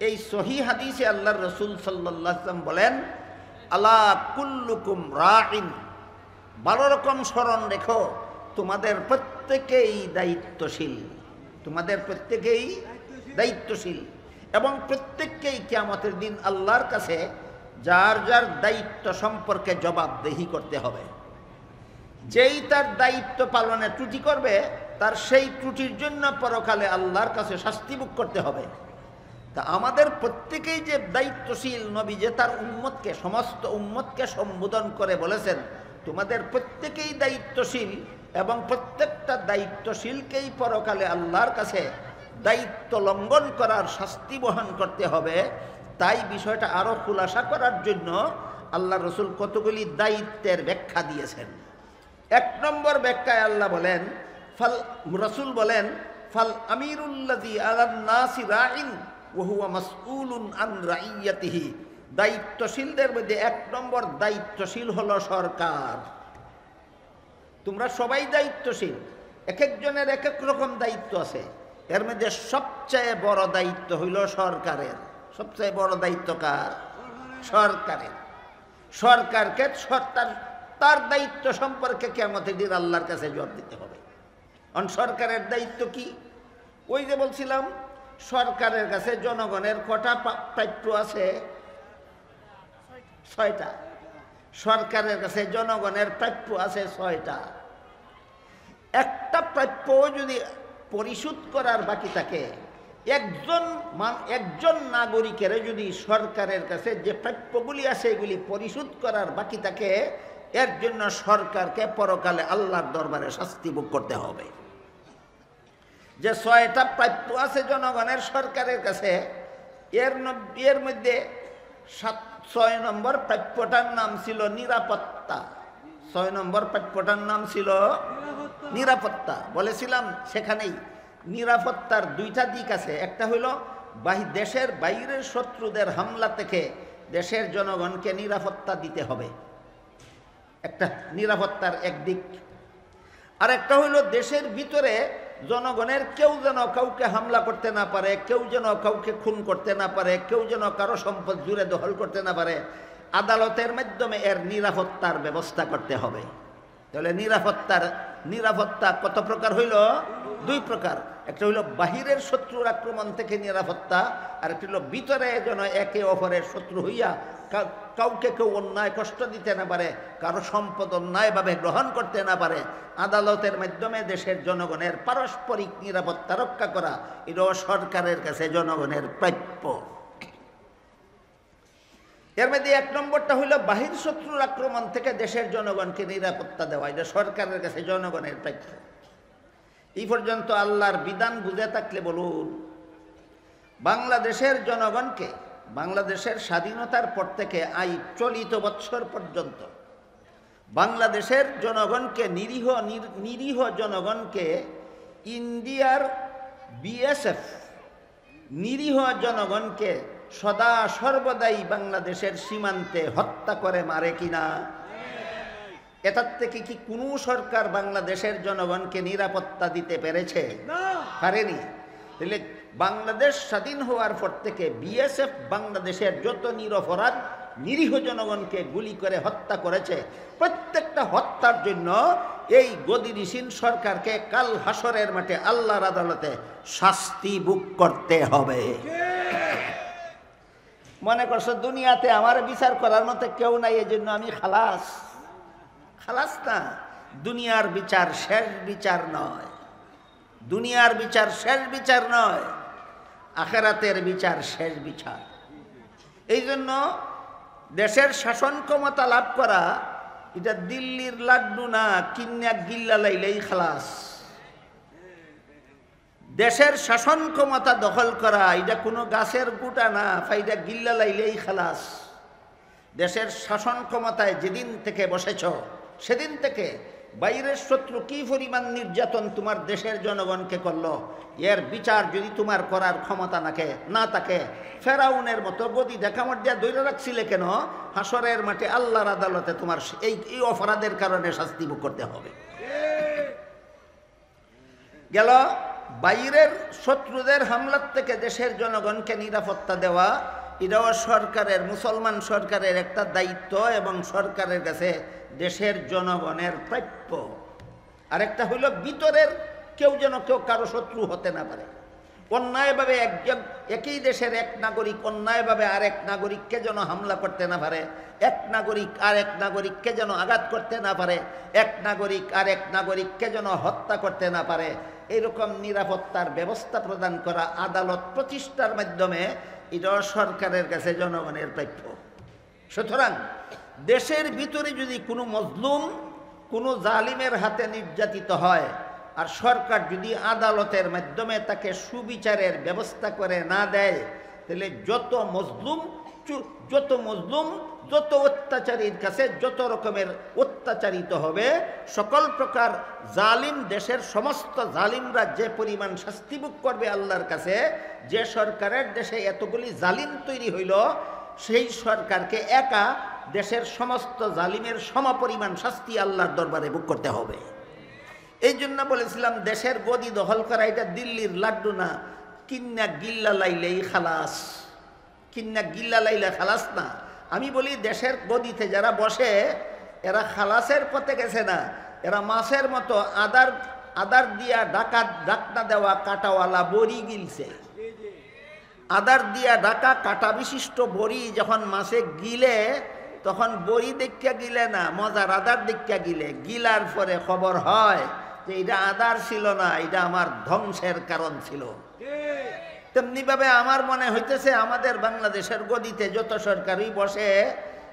এই সহি হাদিসে আল্লাহর রসুল সাল্লাল্লাহু আলাইহি ওয়াসাল্লাম বলেন, আলা কুল্লুকুম রাইন, 12 রকম স্মরণ রেখো, তোমাদের প্রত্যেকেই দায়িত্বশীল, তোমাদের প্রত্যেকেই দায়িত্বশীল, এবং প্রত্যেককেই কিয়ামতের দিন আল্লাহর কাছে যার যার দায়িত্ব সম্পর্কে জবাবদেহি করতে হবে। যেই তার দায়িত্ব পালনে ত্রুটি করবে, তার সেই ত্রুটির জন্য পরকালে আল্লাহর কাছে শাস্তি ভোগ করতে হবে। তা আমাদের প্রত্যেকেই যে দায়িত্বশীল, নবী যে তার উম্মতকে, সমস্ত উম্মতকে সম্বোধন করে বলেছেন তোমাদের প্রত্যেকেই দায়িত্বশীল, এবং প্রত্যেকটা দায়িত্বশীলকেই পরকালে আল্লাহর কাছে দায়িত্ব লঙ্ঘন করার শাস্তি বহন করতে হবে। তাই বিষয়টা আরো খুলাসা করার জন্য আল্লাহ রসুল কতগুলি দায়িত্বের ব্যাখ্যা দিয়েছেন। 1 নম্বর ব্যাখ্যায় আল্লাহ বলেন, রসুল বলেন, ফাল আমিরুল্লাযী আলান নাসি রাইন ওয়া হুয়া মাসউলুন আন রাইয়াতিহি। দায়িত্বশীলদের মধ্যে 1 নম্বর দায়িত্বশীল হলো সরকার। তোমরা সবাই দায়িত্বশীল, এক একজনের এক এক রকম দায়িত্ব আছে। এর মধ্যে সবচেয়ে বড় দায়িত্ব হইল সরকারের। সবচেয়ে বড় দায়িত্ব কার? সরকারের। সরকারকে তার দায়িত্ব সম্পর্কে কিয়ামতের দিন আল্লাহর কাছে জবাব দিতে হবে। সরকারের দায়িত্ব কি? ওই যে বলছিলাম, সরকারের কাছে জনগণের কটা প্রাপ্য আছে? 6টা। সরকারের কাছে জনগণের প্রাপ্য আছে 6টা। একটা প্রাপ্য যদি পরিশোধ করার বাকি থাকে, একজন নাগরিকের যদি সরকারের কাছে যে প্রাপ্যগুলি আছে এগুলি পরিশোধ করার বাকি থাকে, এর জন্য সরকারকে পরকালে আল্লাহর দরবারে শাস্তি ভোগ করতে হবে। যে 6টা প্রাপ্য আছে জনগণের সরকারের কাছে, এর মধ্যে 6 নম্বর প্রাপ্যটার নাম ছিল নিরাপত্তা। 6 নম্বর প্রাপ্যটার নাম ছিল নিরাপত্তা। বলেছিলাম সেখানেই নিরাপত্তার 2টা দিক আছে। একটা হলো দেশের বাইরের শত্রুদের হামলা থেকে দেশের জনগণকে নিরাপত্তা দিতে হবে, একটা নিরাপত্তার এক দিক। আর একটা হলো দেশের ভিতরে জনগণের কেউ যেন কাউকে হামলা করতে না পারে, কেউ যেন কাউকে খুন করতে না পারে, কেউ যেন কারো সম্পদ জুড়ে দখল করতে না পারে। আদালতের মাধ্যমে এর নিরাপত্তার ব্যবস্থা করতে হবে। তাহলে নিরাপত্তা কত প্রকার হইল? 2 প্রকার। একটা হইল বাহিরের শত্রুর আক্রমণ থেকে নিরাপত্তা, আর একটা হইল ভিতরে যেন একে অপরের শত্রু হইয়া কাউকে কেউ অন্যায় কষ্ট দিতে না পারে, কারো সম্পদ অন্যায়ভাবে গ্রহণ করতে না পারে। আদালতের মাধ্যমে দেশের জনগণের পারস্পরিক নিরাপত্তা রক্ষা করা, এটাও সরকারের কাছে জনগণের প্রাপ্য। এর মধ্যে 1 নম্বরটা হইল বাহির শত্রুর আক্রমণ থেকে দেশের জনগণকে নিরাপত্তা দেওয়া, এটা সরকারের কাছে জনগণের প্রাপ্য। এই পর্যন্ত আল্লাহর বিধান বুঝে থাকলে বলুন, বাংলাদেশের জনগণকে, বাংলাদেশের স্বাধীনতার পর থেকে চলিত বৎসর পর্যন্ত বাংলাদেশের জনগণকে, নিরীহ জনগণকে ইন্ডিয়ার বিএসএফ নিরীহ জনগণকে সদা সর্বদাই বাংলাদেশের সীমান্তে হত্যা করে মারে কিনা? এটার থেকে কি কোনো সরকার বাংলাদেশের জনগণকে নিরাপত্তা দিতে পেরেছে? পারেনি। তাহলে বাংলাদেশ স্বাধীন হওয়ার পর থেকে বিএসএফ বাংলাদেশের যত নিরপরাধ নিরীহ জনগণকে গুলি করে হত্যা করেছে, প্রত্যেকটা হত্যার জন্য এই গদিনিসীন সরকারকে কাল হাসরের মাঠে আল্লাহর আদালতে শাস্তি ভোগ করতে হবে। মনে করছো দুনিয়াতে আমার বিচার করার মতো কেউ নাই, এই জন্য আমি খালাস না। দুনিয়ার বিচার শেষ বিচার নয়, দুনিয়ার বিচার শেষ বিচার নয়, আখিরাতের বিচার শেষ বিচার। এই জন্য দেশের শাসন ক্ষমতা লাভ করা এটা দিল্লির লাড্ডু না, কিন্না গিল্লা লাইলেই খালাস। দেশের শাসন ক্ষমতা দখল করা এটা কোনো গাছের গুটা না, ফাইদা গিল্লা লাইলেই খালাস। দেশের শাসন ক্ষমতায় যেদিন থেকে বসেছ সেদিন থেকে বাইরের শত্রু কি পরিমাণ নির্যাতন তোমার দেশের জনগণকে করলো, এর বিচার যদি তোমার করার ক্ষমতা না থাকে, ফেরাউনের মতো গদি দেখামত দিয়া দৈরা রাখছিলে কেন? হাসরের মাঠে আল্লাহর আদালতে তোমার এই অপরাধের কারণে শাস্তি ভোগ করতে হবে। গেল বাইরের শত্রুদের হামলার থেকে দেশের জনগণকে নিরাপত্তা দেওয়া এটাও সরকারের, মুসলমান সরকারের একটা দায়িত্ব এবং সরকারের কাছে দেশের জনগণের প্রাপ্য। আরেকটা হইল ভিতরের কেউ যেন কারো শত্রু হতে না পারে। অন্যায়ভাবে একই দেশের এক নাগরিক অন্যায়ভাবে আরেক নাগরিককে যেন হামলা করতে না পারে, এক নাগরিক আরেক নাগরিককে যেন আঘাত করতে না পারে, এক নাগরিক আরেক নাগরিককে যেন হত্যা করতে না পারে, এরকম নিরাপত্তার ব্যবস্থা প্রদান করা আদালত প্রতিষ্ঠার মাধ্যমে এটাও সরকারের কাছে জনগণের প্রাপ্য। সুতরাং দেশের ভিতরে যদি কোনো মজলুম কোনো জালিমের হাতে নির্যাতিত হয় আর সরকার যদি আদালতের মাধ্যমে তাকে সুবিচারের ব্যবস্থা করে না দেয়, তাহলে যত মজলুম যত অত্যাচারীর কাছে যত রকমের অত্যাচারিত হবে, সকল প্রকার জালিম দেশের সমস্ত জালিমরা যে পরিমাণ শাস্তি ভোগ করবে আল্লাহর কাছে, যে সরকারের দেশে এতগুলি জালিম তৈরি হইল সেই সরকারকে একা দেশের সমস্ত জালিমের সমপরিমাণ শাস্তি আল্লাহর দরবারে ভোগ করতে হবে। এই জন্য বলেছিলাম দেশের গদি দখল করা এটা দিল্লির লাড্ডু না, কিন্না গিল্লা লাইলেই খালাস, কিন্না গিল্লা লাইলে খালাস না। আমি বলি দেশের গদিতে যারা বসে এরা খালাসের পথে গেছে না, এরা মাছের মতো আদার দিয়া ডাকনা দেওয়া কাটাওয়ালা বড়ি গিলছে। আদার দিয়া ডাকা কাটা বিশিষ্ট বড়ি যখন মাছে গিলে তখন বড়ি দেখা গিলে না, মজার আদার দেখা গিলে, গিলার পরে খবর হয় যে এটা আদার ছিল না, এটা আমার ধ্বংসের কারণ ছিল। তেমনিভাবে আমার মনে হইতেছে আমাদের বাংলাদেশের গদিতে যত সরকারই বসে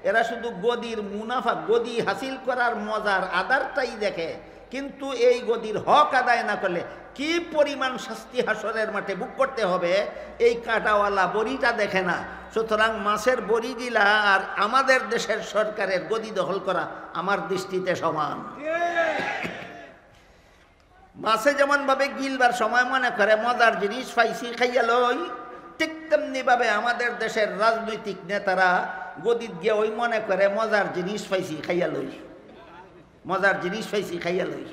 এরা শুধু গদির মুনাফা, গদি হাসিল করার মজার আদারটাই দেখে, কিন্তু এই গদির হক আদায় না করলে কি পরিমাণ শাস্তি হাসরের মাঠে ভোগ করতে হবে এই কাটাওয়ালা বড়িটা দেখে না। সুতরাং মাছের বড়ি গিলা আর আমাদের দেশের সরকারের গদি দখল করা আমার দৃষ্টিতে সমান। মাছে যেমন ভাবে গিলবার সময় মনে করে মজার জিনিস পাইছি খাইয়া লই, ঠিক তেমনি ভাবে আমাদের দেশের রাজনৈতিক নেতারা গদিত গিয়ে ওই মনে করে মজার জিনিস পাইছি খাইয়া লই, মজার জিনিস পাইছি খাইয়া লই।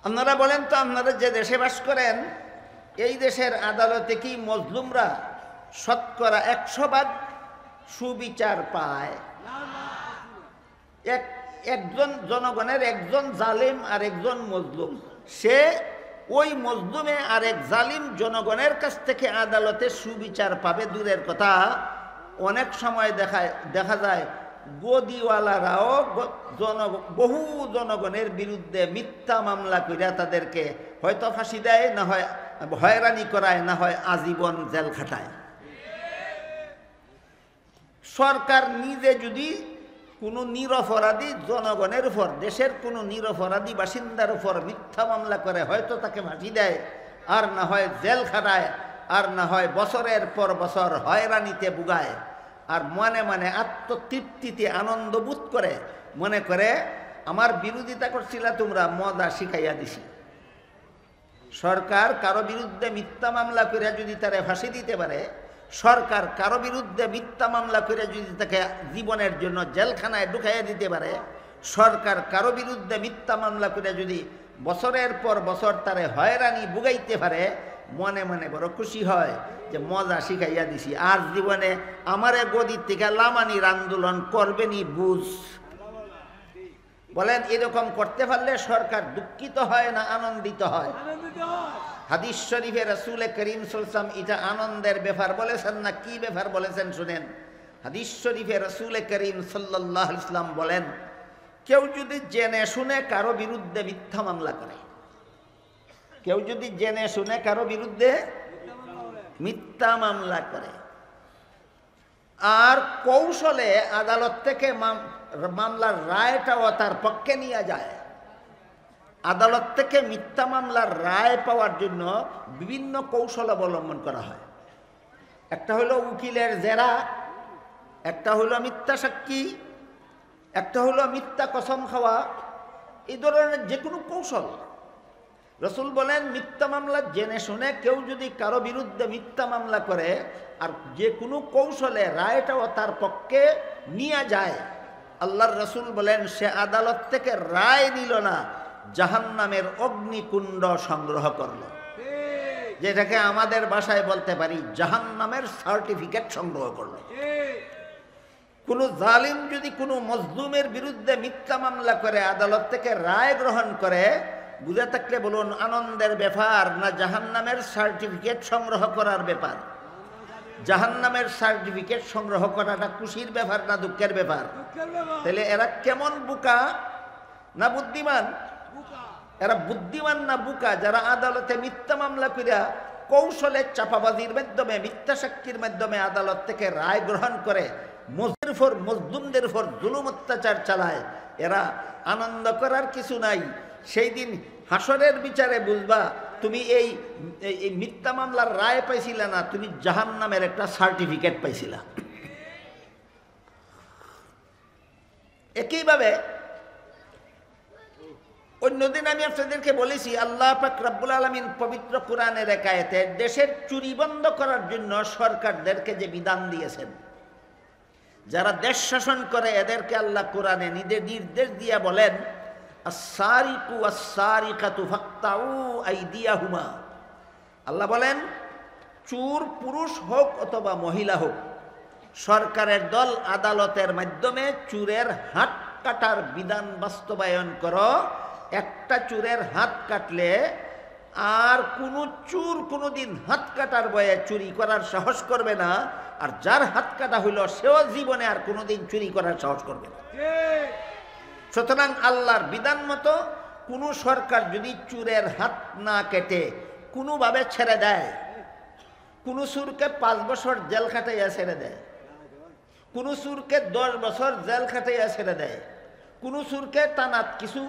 আপনারা বলেন তো, আপনারা যে দেশে বাস করেন এই দেশের আদালতে কি মজলুমরা শতকরা 100% সুবিচার পায়? একজন জনগণের একজন জালিম আর একজন মজলুম, সে ওই মজলুমে আর এক জালিম জনগণের কাছ থেকে আদালতে সুবিচার পাবে দূরের কথা, অনেক সময় দেখা যায় গদিওয়ালারাও বহু জনগণের বিরুদ্ধে মিথ্যা মামলা কইরা তাদেরকে হয়তো ফাঁসি দেয়, না হয় হয়রানি করায়, না হয় আজীবন জেল খাটায়। সরকার নিজে যদি কোনো নিরপরাধী জনগণের উপর, দেশের কোনো নিরপরাধী বাসিন্দার উপর মিথ্যা মামলা করে হয়তো তাকে ফাঁসি দেয়, আর না হয় জেল খাটায়, আর না হয় বছরের পর বছর হয়রানিতে ভুগায়, আর মনে মনে আত্মতৃপ্তিতে আনন্দ বোধ করে, মনে করে আমার বিরোধিতা করছিল তোমরা, মজা শিখাইয়া দিছি। সরকার কারো বিরুদ্ধে মিথ্যা মামলা করে যদি তারে ফাঁসি দিতে পারে, সরকার কারো বিরুদ্ধে মিথ্যা মামলা করে যদি তাকে জীবনের জন্য জেলখানায় ঢুকাইয়া দিতে পারে, সরকার কারো বিরুদ্ধে মিথ্যা মামলা করে যদি বছরের পর বছর তারে হয়রানি বুগাইতে পারে, মনে মনে বড় খুশি হয় যে মজা শিখাইয়া দিছি, আর জীবনে আমারে গদির থেকে লামানির আন্দোলন করবেনি বুঝ। বলেন এরকম করতে পারলে সরকার দুঃখিত হয় না আনন্দিত হয়? হাদিস শরীফে রাসূল করিম সাল্লাল্লাহু আলাইহি ওয়াসাল্লাম এটা আনন্দের ব্যাপার বলেছেন না কি ব্যাপার বলেছেন শুনেন। হাদিস শরীফে রাসূল করিম সাল্লাল্লাহু আলাইহি ওয়াসাল্লাম বলেন, কেউ যদি জেনে শুনে কারো বিরুদ্ধে মিথ্যা মামলা করে, কেউ যদি জেনে শুনে কারো বিরুদ্ধে মিথ্যা মামলা করে আর কৌশলে আদালত থেকে মামলার রায়টাও তার পক্ষে নিয়ে যায়, আদালত থেকে মিথ্যা মামলার রায় পাওয়ার জন্য বিভিন্ন কৌশল অবলম্বন করা হয়। একটা হলো উকিলের জেরা, একটা হলো মিথ্যা সাক্ষী, একটা হলো মিথ্যা কসম খাওয়া, এই ধরনের যে কোনো কৌশল। রসুল বলেন মিথ্যা মামলা জেনে শুনে কেউ যদি কারো বিরুদ্ধে মিথ্যা মামলা করে আর যে কোনো কৌশলে রায়টাও তার পক্ষে নিয়ে যায়, আল্লাহর রসুল বলেন সে আদালত থেকে রায় নিল না, জাহান্নামের অগ্নিকুণ্ড সংগ্রহ করলো, যেটাকে আমাদের ভাষায় বলতে পারি জাহান্নামের সার্টিফিকেট সংগ্রহ করলো। কোনো জালিম যদি কোনো মজলুমের বিরুদ্ধে মিথ্যা মামলা করে আদালত থেকে রায় গ্রহণ করে, বুঝে থাকলে বলুন আনন্দের ব্যাপার না জাহান্নামের সার্টিফিকেট সংগ্রহ করার ব্যাপার? জাহান্নামের সার্টিফিকেট সংগ্রহ করাটা খুশির ব্যাপার না দুঃখের ব্যাপার? তাহলে এরা কেমন বোকা না বুদ্ধিমান? এরা বুদ্ধিমান না বোকা যারা আদালতে মিথ্যা মামলা করিয়া কৌশলে চাপাবাজির মাধ্যমে মিথ্যা সাক্ষীর মাধ্যমে আদালত থেকে রায় গ্রহণ করে মজলুমদের উপর জুলুম অত্যাচার চালায়? এরা আনন্দ করার কিছু নাই। সেই দিন হাসরের বিচারে বুঝবা তুমি এই মিথ্যা মামলার রায় পাইছিলা না, তুমি জাহান্নামের একটা সার্টিফিকেট পাইছিলা। একইভাবে অন্যদিন আমি আপনাদেরকে বলেছি আল্লাহ পাক রব্বুল আলামিন পবিত্র কোরআনের এক আয়াতে দেশের চুরি বন্ধ করার জন্য সরকারদেরকে যে বিধান দিয়েছেন, যারা দেশ শাসন করে এদেরকে আল্লাহ কোরআনে নির্দেশ দিয়া বলেন আস-সারিকু ওয়াস-সারিকাতু ফাকতাউ আইদিয়াহুমা। আল্লাহ বলেন চোর পুরুষ হোক অথবা মহিলা হোক, সরকারের দল আদালতের মাধ্যমে চোরের হাত কাটার বিধান বাস্তবায়ন করো। একটা চোরের হাত কাটলে আর কোনো চোর কোনোদিন হাত কাটার ভয়ে চুরি করার সাহস করবে না, আর যার হাত কাটা হইল সেও জীবনে আর কোনোদিন চুরি করার সাহস করবে না। সুতরাং আল্লাহর বিধান মতো কোনো সরকার যদি চোরের হাত না কেটে কোনোভাবে ছেড়ে দেয়, কোনো চোরকে 5 বছর জেল খাটাইয়া ছেড়ে দেয়, কোনো চোরকে 10 বছর জেল খাটাইয়া ছেড়ে দেয়, কোনো চোরকে টানাত কিছু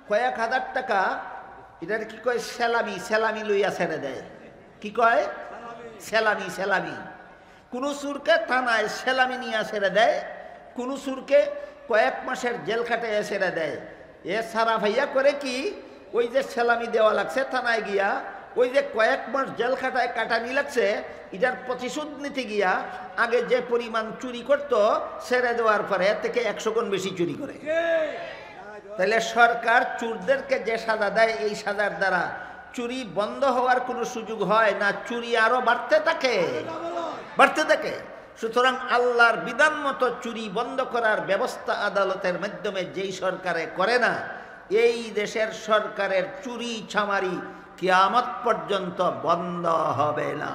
কয়েক হাজার টাকা, এটার কি কয় সেলামি লইয়া ছেড়ে দেয়। কি কয়? সেলামি। কোনো চোরকে থানায় সেলামি নিয়ে ছেড়ে দেয়, কোনো চোরকে কয়েক মাসের জেল খাটাইয়া ছেড়ে দেয়। এ সারা ভাইয়া করে কি, ওই যে সেলামি দেওয়া লাগছে থানায় গিয়া, ওই যে কয়েক মাস জেল কাটানি লাগছে, এটার প্রতিশোধ নিতে গিয়া আগে যে পরিমাণ চুরি করত ছেড়ে দেওয়ার পরে থেকে 100 গুণ বেশি চুরি করে। তাহলে সরকার চোরদেরকে যে সাজা দেয়, এই সাজার দ্বারা চুরি বন্ধ হওয়ার কোনো সুযোগ হয় না, চুরি আরো বাড়তে থাকে। সুতরাং আল্লাহর বিধান মতো চুরি বন্ধ করার ব্যবস্থা আদালতের মাধ্যমে যেই সরকারে করে না, এই দেশের সরকারের চুরি ছামারি কিয়ামত পর্যন্ত বন্ধ হবে না।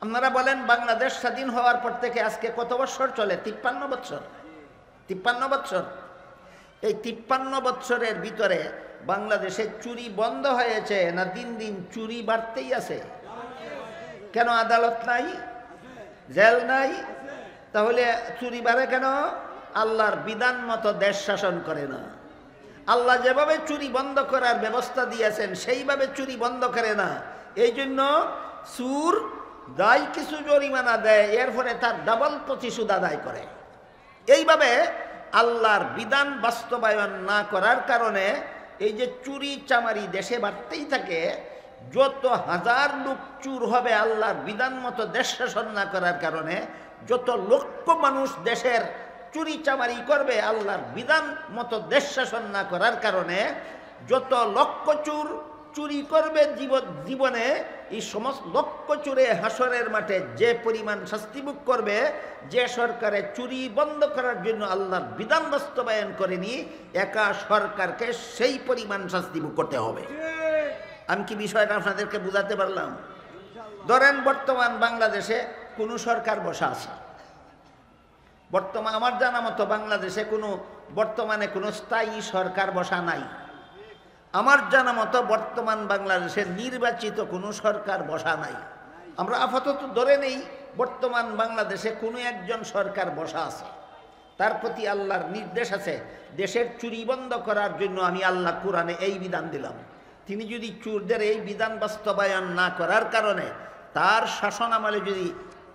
আপনারা বলেন বাংলাদেশ স্বাধীন হওয়ার পর থেকে আজকে কত বছর চলে? 53 বছর। 53 বছর। এই 53 বছরের ভিতরে বাংলাদেশে চুরি বন্ধ হয়েছে না দিন দিন চুরি বাড়তেই আছে? কেন? আদালত নাই, জেল নাই, তাহলে চুরি বাড়ে কেন? আল্লাহর বিধান মতো দেশ শাসন করে না। আল্লাহ যেভাবে চুরি বন্ধ করার ব্যবস্থা দিয়েছেন সেইভাবে চুরি বন্ধ করে না। এই জন্য চুর দায় কিছু জরিমানা দেয়, এর ফলে তার ডাবল প্রতিশোধ আদায় করে। এইভাবে আল্লাহর বিধান বাস্তবায়ন না করার কারণে এই যে চুরি চামারি দেশে বাড়তেই থাকে। যত হাজার লোক চুর হবে আল্লাহর বিধান মতো দেশ শাসন না করার কারণে, যত লক্ষ মানুষ দেশের চুরি চামারি করবে আল্লাহর বিধান মতো দেশ শাসন না করার কারণে, যত লক্ষ চুর চুরি করবে জীবনে, এই সমস্ত লক্ষ চুরে হাসরের মাঠে যে পরিমাণ শাস্তি ভোগ করবে, যে সরকারে চুরি বন্ধ করার জন্য আল্লাহর বিধান বাস্তবায়ন করেনি, একা সরকারকে সেই পরিমাণ শাস্তি ভোগ করতে হবে। আমি কি বিষয়টা আপনাদেরকে বুঝাতে পারলাম? ধরেন বর্তমান বাংলাদেশে কোনো সরকার বসা আছে, আমার জানা মতো বাংলাদেশে বর্তমানে কোনো স্থায়ী সরকার বসা নাই। আমার জানা মতো বর্তমান বাংলাদেশে নির্বাচিত কোনো সরকার বসা নাই। আমরা আপাতত ধরে নেই বর্তমান বাংলাদেশে কোনো একজন সরকার বসা আছে, তার প্রতি আল্লাহর নির্দেশ আছে দেশের চুরি বন্ধ করার জন্য আমি আল্লাহ কোরআনে এই বিধান দিলাম। তিনি যদি চোরদের এই বিধান বাস্তবায়ন না করার কারণে তার শাসন আমলে যদি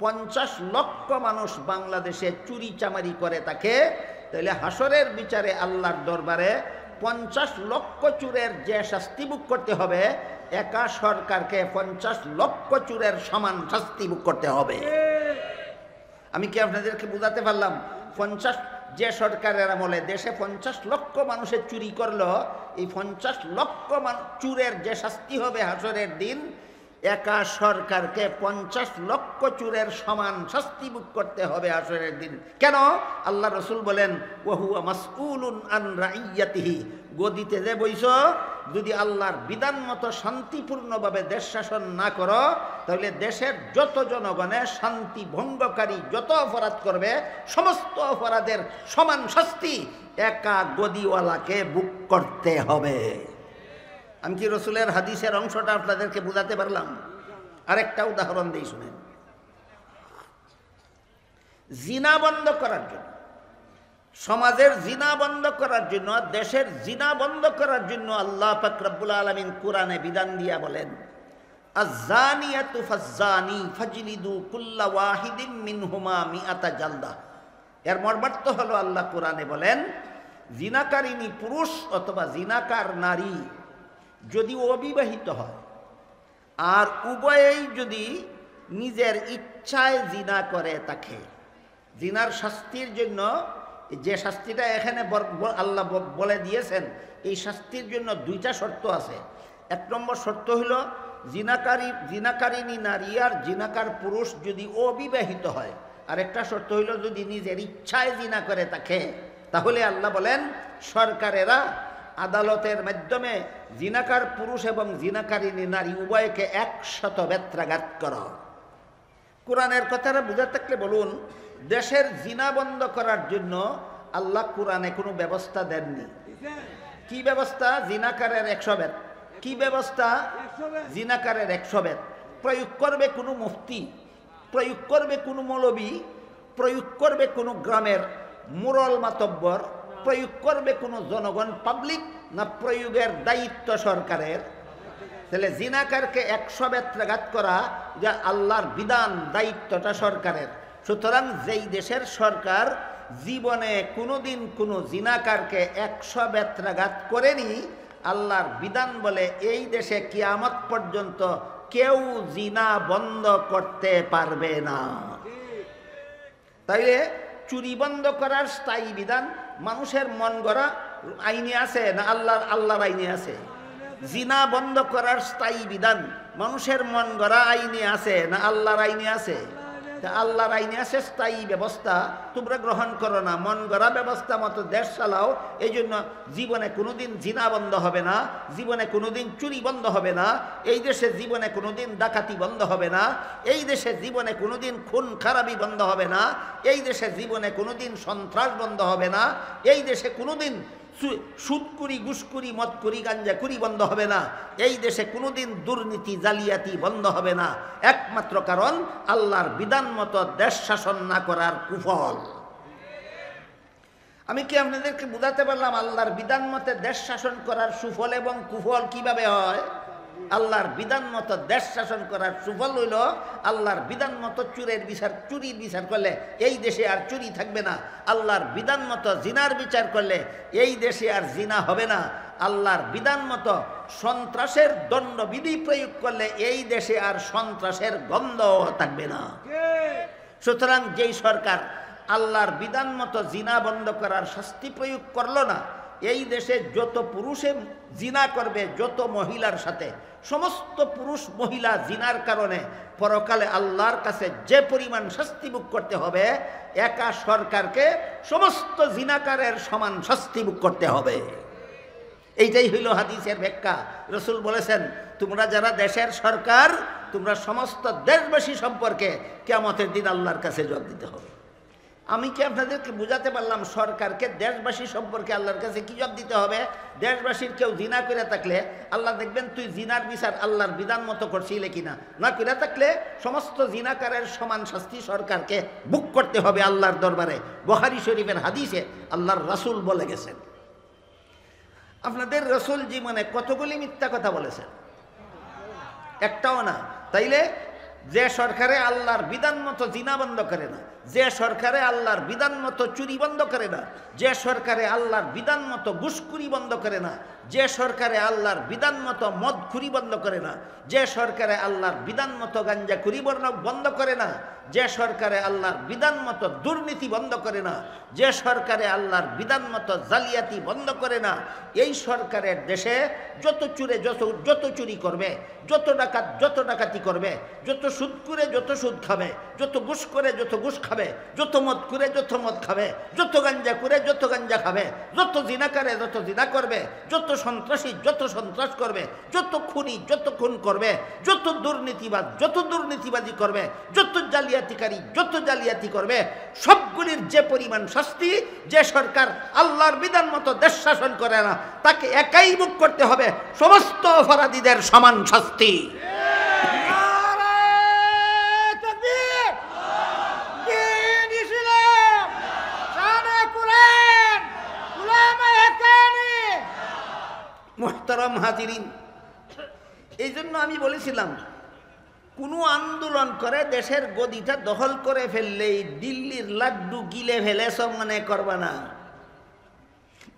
50 লক্ষ মানুষ বাংলাদেশে চুরি চামারি করে থাকে, তাহলে হাসরের বিচারে আল্লাহর দরবারে 50 লক্ষ চোরের যে শাস্তি ভোগ করতে হবে, একা সরকারকে 50 লক্ষ চোরের সমান শাস্তি ভোগ করতে হবে। আমি কি আপনাদেরকে বুঝাতে পারলাম? যে সরকারের আমলে দেশে 50 লক্ষ মানুষের চুরি করলো, এই 50 লক্ষ চুরের যে শাস্তি হবে হাসরের দিন, একা সরকারকে 50 লক্ষ চুরের সমান শাস্তি ভোগ করতে হবে হাসরের দিন। কেন? আল্লাহ রসুল বলেন, ওয়াহুয়া মাসউলুন আন রাইয়াতিহি, গদিতে যে বইছ, যদি আল্লাহর বিধান মতো শান্তিপূর্ণভাবে দেশ শাসন না করো, তাহলে দেশের যত জনগণে শান্তি ভঙ্গকারী যত অপরাধ করবে, সমস্ত অপরাধের সমান শাস্তি একা গদিওয়ালাকে ভোগ করতে হবে। আমি কি রসুলের হাদিসের অংশটা আপনাদেরকে বুঝাতে পারলাম? আরেকটা উদাহরণ দিই, শুনেন। জিনা বন্ধ করার জন্য, সমাজের জিনা বন্ধ করার জন্য, দেশের জিনা বন্ধ করার জন্য আল্লাহ পাক রব্বুল আলামিন কোরআনে বিধান দিয়া বলেন, আয-যানিয়াতু ফাজ-যানি ফাজলিদু কুল্লা ওয়াহিদিম মিনহুমা মিআতা জালদা। এর মর্মার্থ হলো, আল্লাহ কোরআনে বলেন, জিনাকারিনী পুরুষ অথবা জিনাকার নারী যদি অবিবাহিত হয় আর উভয়েই যদি নিজের ইচ্ছায় জিনা করে থাকে, জিনার শাস্তির জন্য যে শাস্তিটা এখানে আল্লাহ বলে দিয়েছেন, এই শাস্তির জন্য দুইটা শর্ত আছে। এক নম্বর শর্ত হইল, জিনাকারিনী নারী আর জিনাকার পুরুষ যদি অবিবাহিত হয়। আর একটা শর্ত হইল, যদি নিজের ইচ্ছায় জিনা করে থাকে, তাহলে আল্লাহ বলেন সরকারেরা আদালতের মাধ্যমে জিনাকার পুরুষ এবং জিনাকারিনী নারী উভয়কে 100 বেত্রাঘাত করো। কোরআনের কথাটা বুঝা থাকলে বলুন, দেশের জিনা বন্ধ করার জন্য আল্লাহ কোরআনে কোনো ব্যবস্থা দেননি। কি ব্যবস্থা? জিনাকারের 100 বেত। কি ব্যবস্থা? জিনাকারের 100 বেত। প্রয়োগ করবে কোনো মুফতি, প্রয়োগ করবে কোনো মৌলবী, প্রয়োগ করবে কোনো গ্রামের মুরল মাতব্বর, প্রয়োগ করবে কোনো জনগণ পাবলিক, না প্রয়োগের দায়িত্ব সরকারের? তাহলে জিনাকারকে 100 বেত্রাঘাত করা যা আল্লাহর বিধান, দায়িত্বটা সরকারের। সুতরাং যেই দেশের সরকার জীবনে কোনোদিন কোনো জিনাকারকে 100 বেত্রাঘাত করেনি, আল্লাহর বিধান বলে এই দেশে কিয়ামত পর্যন্ত কেউ জিনা বন্ধ করতে পারবে না। তাইলে চুরি বন্ধ করার স্থায়ী বিধান মানুষের মন গড়া আইনে আছে না আল্লাহর আইনে আছে? জিনা বন্ধ করার স্থায়ী বিধান মানুষের মন গড়া আইনে আছে না আল্লাহর আইনে আছে? আল্লাহর আইনে আছে স্থায়ী ব্যবস্থা, তোমরা গ্রহণ করো না, মন গড়া ব্যবস্থা মতো দেশ চালাও। এই জন্য জীবনে কোনোদিন জিনা বন্ধ হবে না, জীবনে কোনোদিন চুরি বন্ধ হবে না, এই দেশে জীবনে কোনোদিন ডাকাতি বন্ধ হবে না, এই দেশে জীবনে কোনোদিন খুন খারাপি বন্ধ হবে না, এই দেশে জীবনে কোনোদিন সন্ত্রাস বন্ধ হবে না, এই দেশে কোনোদিন সুদকুরি, ঘুষকুরি, মদকুরি, গাঞ্জাকুরি বন্ধ হবে না, এই দেশে কোনোদিন দুর্নীতি, জালিয়াতি বন্ধ হবে না। একমাত্র কারণ আল্লাহর বিধান মতো দেশ শাসন না করার কুফল। আমি কি আপনাদেরকে বুঝাতে পারলাম আল্লাহর বিধান মতে দেশ শাসন করার সুফল এবং কুফল কিভাবে হয়? আল্লাহর বিধান মতো দেশ শাসন করার সুফল হইল, আল্লাহর বিধান মতো চুরির বিচার করলে এই দেশে আর চুরি থাকবে না। আল্লাহর বিধান মতো জিনার বিচার করলে এই দেশে আর জিনা হবে না। আল্লাহর বিধান মতো সন্ত্রাসের দণ্ডবিধি প্রয়োগ করলে এই দেশে আর সন্ত্রাসের গন্ধ থাকবে না। সুতরাং যেই সরকার আল্লাহর বিধান মতো জিনা বন্ধ করার শাস্তি প্রয়োগ করলো না, এই দেশে যত পুরুষে জিনা করবে, যত মহিলার সাথে, সমস্ত পুরুষ মহিলা জিনার কারণে পরকালে আল্লাহর কাছে যে পরিমাণ শাস্তি ভোগ করতে হবে, একা সরকারকে সমস্ত জিনাকারের সমান শাস্তি ভোগ করতে হবে। এইটাই হইল হাদিসের ব্যাখ্যা। রসুল বলেছেন, তোমরা যারা দেশের সরকার, তোমরা সমস্ত দেশবাসী সম্পর্কে কিয়ামতের দিন আল্লাহর কাছে জবাব দিতে হবে। আমি কি আপনাদেরকে বুঝাতে পারলাম সরকারকে দেশবাসী সম্পর্কে আল্লাহর কাছে কি জবাব দিতে হবে? দেশবাসীর কেউ জিনা করে থাকলে আল্লাহ দেখবেন তুই জিনার বিচার আল্লাহর বিধান মতো করছিলে কিনা, না করে থাকলে সমস্ত জিনাকারের সমান শাস্তি সরকারকে ভোগ করতে হবে আল্লাহর দরবারে। বুখারী শরীফের হাদিসে আল্লাহর রাসূল বলে গেছেন। আপনাদের রাসূল জীবনে কতগুলি মিথ্যা কথা বলেছেন? একটাও না। তাইলে যে সরকারে আল্লাহর বিধান মতো জিনা বন্ধ করে না, যে সরকারে আল্লাহর বিধান মতো চুরি বন্ধ করে না, যে সরকারে আল্লাহর বিধান মতো ঘুষখুরি বন্ধ করে না, যে সরকারে আল্লাহর বিধান মতো মদখুরি বন্ধ করে না, যে সরকারে আল্লাহর বিধান মতো গাঞ্জাখুরি বন্ধ করে না, যে সরকারে আল্লাহর বিধান মতো দুর্নীতি বন্ধ করে না, যে সরকারে আল্লাহর বিধান মতো জালিয়াতি বন্ধ করে না, এই সরকারের দেশে যত চুরি করবে, যত ডাকাতি করবে, যত সুদ করে যত সুদ খাবে, যত ঘুষ করে যত ঘুষ খাবে, যত মদ করে যত মদ খাবে, যত গাঞ্জা করে যত গাঞ্জা খাবে, যত জিনা করে যত জিনা করবে, যত সন্ত্রাসী যত সন্ত্রাস করবে, যত খুনি যত খুন করবে, যত দুর্নীতিবাজি করবে, যত জালিয়াতিকারী যত জালিয়াতি করবে, সবগুলির যে পরিমাণ শাস্তি, যে সরকার আল্লাহর বিধান মতো দেশ শাসন করে না তাকে একাই মুখ করতে হবে সমস্ত অপরাধীদের সমান শাস্তি। মুহতারাম হাজিরিন, এই জন্য আমি বলেছিলাম কোনো আন্দোলন করে দেশের গদিটা দখল করে ফেললেই দিল্লির লাড্ডু গিলে ফেলে সব মনে করবা না।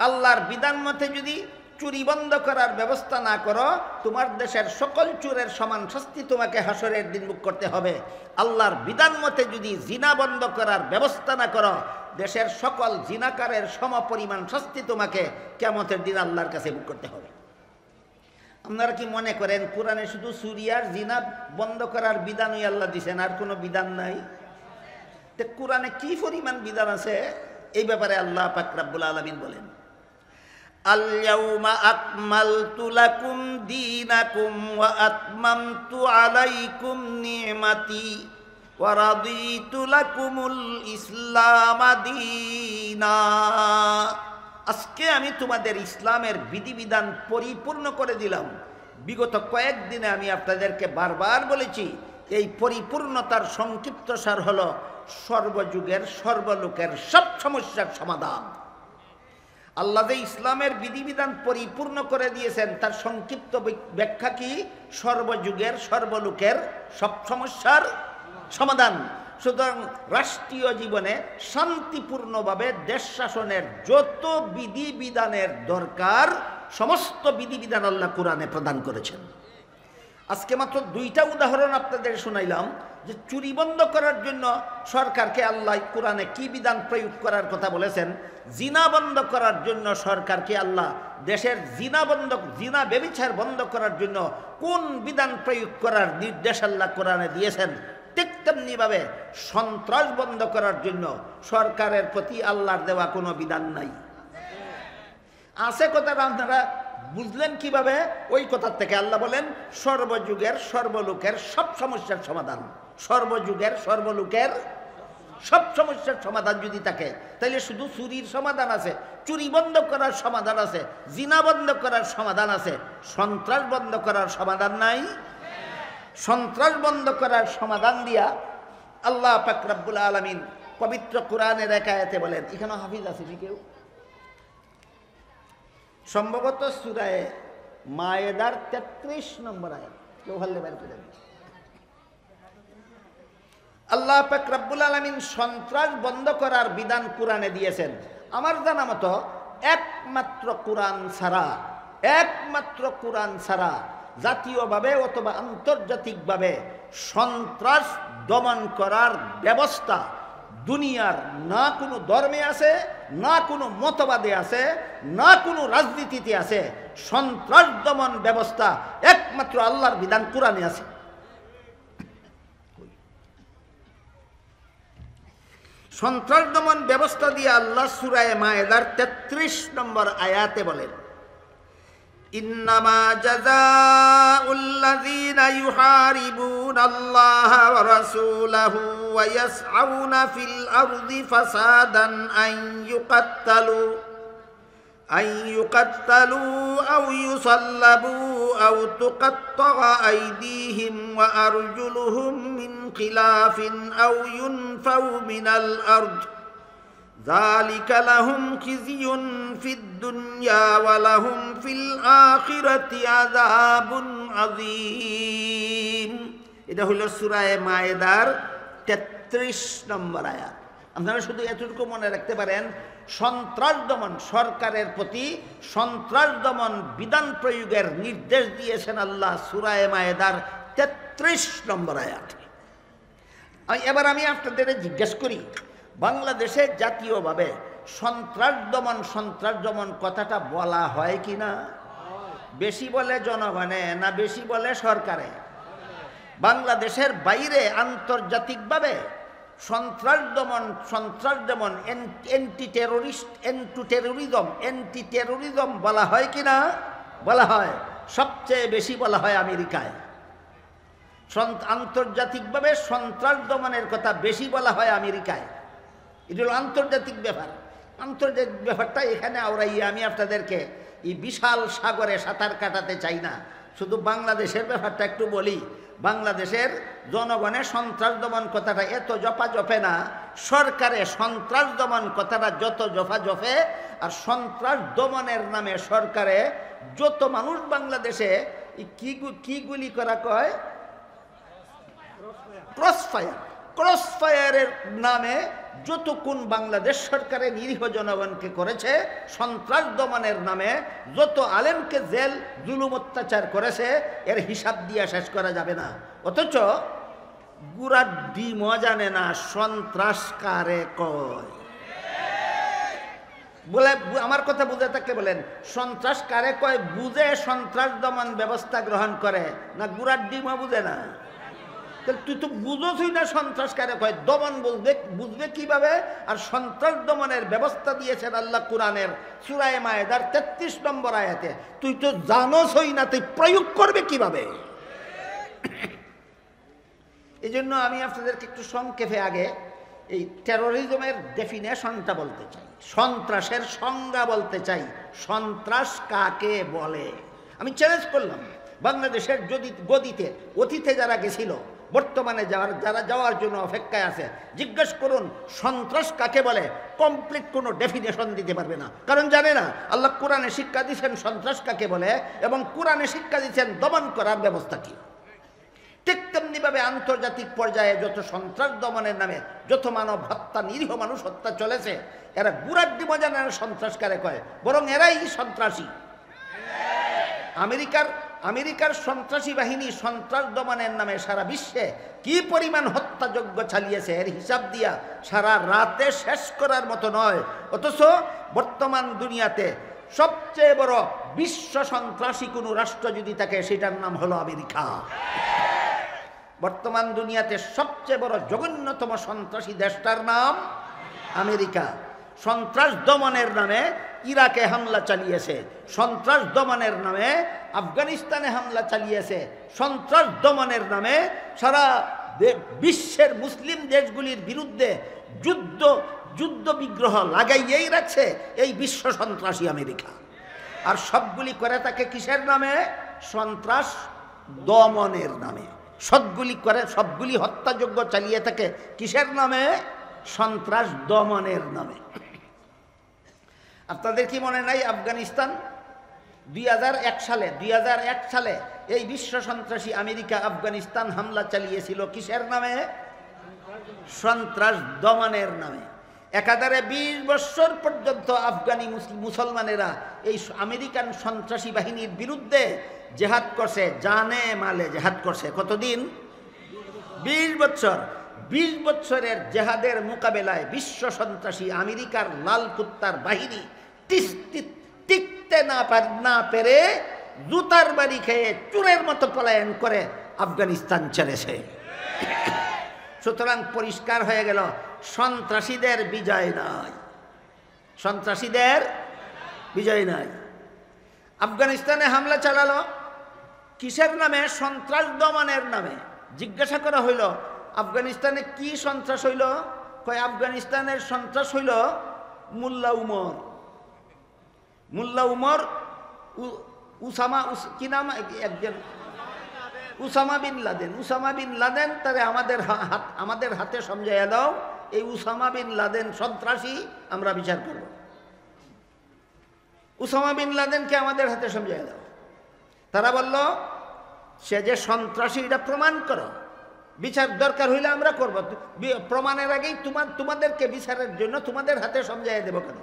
আল্লাহর বিধান মতে যদি চুরি বন্ধ করার ব্যবস্থা না করো, তোমার দেশের সকল চোরের সমান শাস্তি তোমাকে হাসরের দিন মুখ করতে হবে। আল্লাহর বিধান মতে যদি জিনা বন্ধ করার ব্যবস্থা না করো, দেশের সকল জিনাকারের সমপরিমাণ শাস্তি তোমাকে কিয়ামতের দিন আল্লাহর কাছে মুখ করতে হবে। আপনারা কি মনে করেন কোরআনে শুধু চুরি আর জিনা বন্ধ করার বিধানই আল্লাহ দিয়েছেন, আর কোনো বিধান নাই? তো কোরআনে কি পরিমাণ বিধান আছে এই ব্যাপারে আল্লাহ পাক রব্বুল আলামিন বলেন, আল-ইয়াউমা আকমালতু লাকুম দীনাকুম ওয়া আতমামতু আলাইকুম নি'মাতি ওয়া রাদিতু লাকুমুল ইসলাম দীনা। আজকে আমি তোমাদের ইসলামের বিধিবিধান পরিপূর্ণ করে দিলাম। বিগত কয়েকদিনে আমি আপনাদেরকে বারবার বলেছি, এই পরিপূর্ণতার সংক্ষিপ্ত সার হলো সর্বযুগের সর্বলোকের সব সমস্যার সমাধান। আল্লাহ যে ইসলামের বিধিবিধান পরিপূর্ণ করে দিয়েছেন তার সংক্ষিপ্ত ব্যাখ্যা কি? সর্বযুগের সর্বলোকের সব সমস্যার সমাধান। সুতরাং রাষ্ট্রীয় জীবনে শান্তিপূর্ণভাবে দেশ শাসনের যত বিধিবিধানের দরকার সমস্ত বিধিবিধান আল্লাহ কোরআনে প্রদান করেছেন। আজকে মাত্র দুইটা উদাহরণ আপনাদের শুনাইলাম যে চুরি বন্ধ করার জন্য সরকারকে আল্লাহ কোরআনে কি বিধান প্রয়োগ করার কথা বলেছেন, জিনা বন্ধ করার জন্য সরকারকে আল্লাহ দেশের জিনা ব্যভিচার বন্ধ করার জন্য কোন বিধান প্রয়োগ করার নির্দেশ আল্লাহ কোরআনে দিয়েছেন, ঠিক তেমনিভাবে সন্ত্রাস বন্ধ করার জন্য সরকারের প্রতি আল্লাহর দেওয়া কোনো বিধান নাই। আছে কথাটা আপনারা বুঝলেন কিভাবে? ওই কথার থেকে আল্লাহ বলেন সর্বযুগের সর্বলোকের সব সমস্যার সমাধান। সর্বযুগের সর্বলোকের সব সমস্যার সমাধান যদি থাকে তাহলে শুধু চুরির সমাধান আছে, চুরি বন্ধ করার সমাধান আছে, জিনা বন্ধ করার সমাধান আছে, সন্ত্রাস বন্ধ করার সমাধান নাই। সন্ত্রাস বন্ধ করার সমাধান দিয়া আল্লাহ পাক রব্বুল আলামিন পবিত্র কোরআনের এক আয়াতে বলেন, এখানে হাফিজ আছে কি কেউ? সম্ভবত সূরা মায়েদার 33 নম্বর আয়াত, কেউ হলে বের করে দেন। আল্লাহ পাক রব্বুল আলামিন সন্ত্রাস বন্ধ করার বিধান কোরআনে দিয়েছেন। আমার জানা মতো একমাত্র কোরআন ছাড়া জাতীয়ভাবে অথবা আন্তর্জাতিকভাবে সন্ত্রাস দমন করার ব্যবস্থা দুনিয়ার না কোনো ধর্মে আছে, না কোনো মতবাদে আছে, না কোনো রাজনীতিতে আছে। সন্ত্রাস দমন ব্যবস্থা একমাত্র আল্লাহর বিধান কোরআনে আছে। সন্ত্রাস দমন ব্যবস্থা দিয়ে আল্লাহ সূরা মায়েদার 33 নম্বর আয়াতে বলেন, ইন্নামা জাযাউল্লাযীনা ইউহারিবুনাল্লাহা ওয়া রাসূলাহু ওয়া ইয়াসআউনা ফিল আরদি ফাসাদান আন ইউকাত্তালু আও ইউসাল্লাবু আও তুকাত্তাআ আইদিহিম ওয়া আরজুলুহুম মিন খিলাফিন আও ইউনফাউ মিনাল আরদ যালিকা লাহুম খিজিয়ুন ফিদ দুনিয়া ওয়া লাহুম ফিল আখিরাতি আযাবুন আযীম। এটা হলো সূরা মায়েদার 33 নম্বর আয়াত। আপনারা শুধু এতটুকু মনে রাখতে পারেন, সন্ত্রাস দমন, সরকারের প্রতি সন্ত্রাস দমন বিধান প্রয়োগের নির্দেশ দিয়েছেন আল্লাহ সূরা মায়েদার 33 নম্বর আয়াতে। এবার আমি আপনাদের জিজ্ঞেস করি, বাংলাদেশে জাতীয়ভাবে সন্ত্রাস দমন কথাটা বলা হয় কি না? বেশি বলে জনগণে না বেশি বলে সরকারে? বাংলাদেশের বাইরে আন্তর্জাতিকভাবে সন্ত্রাস দমন অ্যান্টি টেরোরিজম বলা হয় কি না? বলা হয়। সবচেয়ে বেশি বলা হয় আমেরিকায়। আন্তর্জাতিকভাবে সন্ত্রাস দমনের কথা বেশি বলা হয় আমেরিকায়। এটা হলো আন্তর্জাতিক ব্যাপার। আন্তর্জাতিক ব্যাপারটা এখানে আওড়াইয়ে আমি আপনাদেরকে এই বিশাল সাগরে সাঁতার কাটাতে চাই না। শুধু বাংলাদেশের ব্যাপারটা একটু বলি। বাংলাদেশের জনগণের সন্ত্রাস দমন কথাটা এত জপে না, সরকারে সন্ত্রাস দমন কথাটা যত জপে। আর সন্ত্রাস দমনের নামে সরকারে যত মানুষ বাংলাদেশে কি গুলি করা কয়, ক্রসফায়ারের নামে যতক্ষণ বাংলাদেশ সরকারের নিরীহ জনগণকে করেছে, সন্ত্রাস দমনের নামে যত আলেমকে জেল জুলুম অত্যাচার করেছে, এর হিসাব দিয়ে শেষ করা যাবে না। অথচ গুড়ার ডিমও জানে না সন্ত্রাস কারে কয়। বলে আমার কথা বুঝে থাকলে বলেন, সন্ত্রাস কারে কয় বুঝে সন্ত্রাস দমন ব্যবস্থা গ্রহণ করে না? গুড়ার ডিমও বুঝে না। তুই তো বুঝোসই না সন্ত্রাস কারে কয়, দমন বুঝবে কিভাবে? আর সন্ত্রাস দমনের ব্যবস্থা দিয়েছেন আল্লাহ কোরআনের সূরা মায়েদার 33 নম্বর আয়াতে। তুই তো জানোসই না, তুই প্রয়োগ করবে কিভাবে? এই জন্য আমি আপনাদেরকে একটু সংক্ষেপে আগে এই টেরোরিজমের ডেফিনেশনটা বলতে চাই, সন্ত্রাসের সংজ্ঞা বলতে চাই। সন্ত্রাস কাকে বলে? আমি চ্যালেঞ্জ করলাম, বাংলাদেশের যদি গদিতে অতীতে যারা গেছিল, বর্তমানে যারা যাওয়ার জন্য অপেক্ষায় আছে, জিজ্ঞেস করুন সন্ত্রাস কাকে বলে। কমপ্লিট কোনো ডেফিনেশন দিতে পারবে না, কারণ জানে না। আল্লাহ কোরআনে শিক্ষা দিচ্ছেন সন্ত্রাস কাকে বলে, এবং কোরআনে শিক্ষা দিচ্ছেন দমন করার ব্যবস্থা কি। ঠিক তেমনিভাবে আন্তর্জাতিক পর্যায়ে যত সন্ত্রাস দমনের নামে যত মানব হত্যা, নিরীহ মানুষ হত্যা চলেছে, এরা গুড়ার ডিম জানে না সন্ত্রাস কারে কয়, বরং এরাই সন্ত্রাসী। আমেরিকার সন্ত্রাসী বাহিনী সন্ত্রাস দমনের নামে সারা বিশ্বে কি পরিমাণ হত্যাযজ্ঞ চালিয়েছে, এর হিসাব দিয়া সারা রাতে শেষ করার মতো নয়। অথচ বর্তমান দুনিয়াতে সবচেয়ে বড় বিশ্ব সন্ত্রাসী কোনো রাষ্ট্র যদি থাকে, সেটার নাম হলো আমেরিকা। বর্তমান দুনিয়াতে সবচেয়ে বড় জঘন্যতম সন্ত্রাসী দেশটার নাম আমেরিকা। সন্ত্রাস দমনের নামে ইরাকে হামলা চালিয়েছে, সন্ত্রাস দমনের নামে আফগানিস্তানে হামলা চালিয়েছে, সন্ত্রাস দমনের নামে সারা বিশ্বের মুসলিম দেশগুলির বিরুদ্ধে যুদ্ধ বিগ্রহ লাগাইয়েই রাখছে এই বিশ্ব সন্ত্রাসী আমেরিকা। আর সবগুলি করে তাকে কিসের নামে? সন্ত্রাস দমনের নামে। সবগুলি হত্যাযজ্ঞ চালিয়ে থাকে কিসের নামে? সন্ত্রাস দমনের নামে। আপনাদের কি মনে নাই আফগানিস্তান 2001 সালে এই বিশ্ব সন্ত্রাসী আমেরিকা আফগানিস্তান হামলা চালিয়েছিল কিসের নামে? সন্ত্রাস দমনের নামে। একাধারে 20 বছর পর্যন্ত আফগানি মুসলমানেরা এই আমেরিকান সন্ত্রাসী বাহিনীর বিরুদ্ধে জেহাদ করছে, জানে মালে জেহাদ করছে। কতদিন? 20 বছর। 20 বছরের জেহাদের মোকাবেলায় বিশ্ব সন্ত্রাসী আমেরিকার লাল কুত্তার বাহিনী টিকতে না পেরে জুতার বাড়ি খেয়ে চুরের মতো পলায়ন করে আফগানিস্তান ছেড়েছে। সুতরাং পরিষ্কার হয়ে গেল, সন্ত্রাসীদের বিজয় নাই, সন্ত্রাসীদের বিজয় নাই। আফগানিস্তানে হামলা চালালো কিসের নামে? সন্ত্রাস দমনের নামে। জিজ্ঞাসা করা হইল আফগানিস্তানে কি সন্ত্রাস হইল? কয় আফগানিস্তানের সন্ত্রাস হইল মোল্লা উমর, কি নাম একজন, উসামা বিন লাদেন। তারে আমাদের হাতে সমঝাইয়া দাও, এই উসামা বিন লাদেন সন্ত্রাসী, আমরা বিচার করব। উসামা বিন লাদেনকে আমাদের হাতে সমঝাইয়া দাও। তারা বলল সে যে সন্ত্রাসী এটা প্রমাণ করো। বিচার দরকার হইলে আমরা করব, প্রমাণের আগেই তোমাদেরকে বিচারের জন্য তোমাদের হাতে সমঝাইয়া দেব কেন?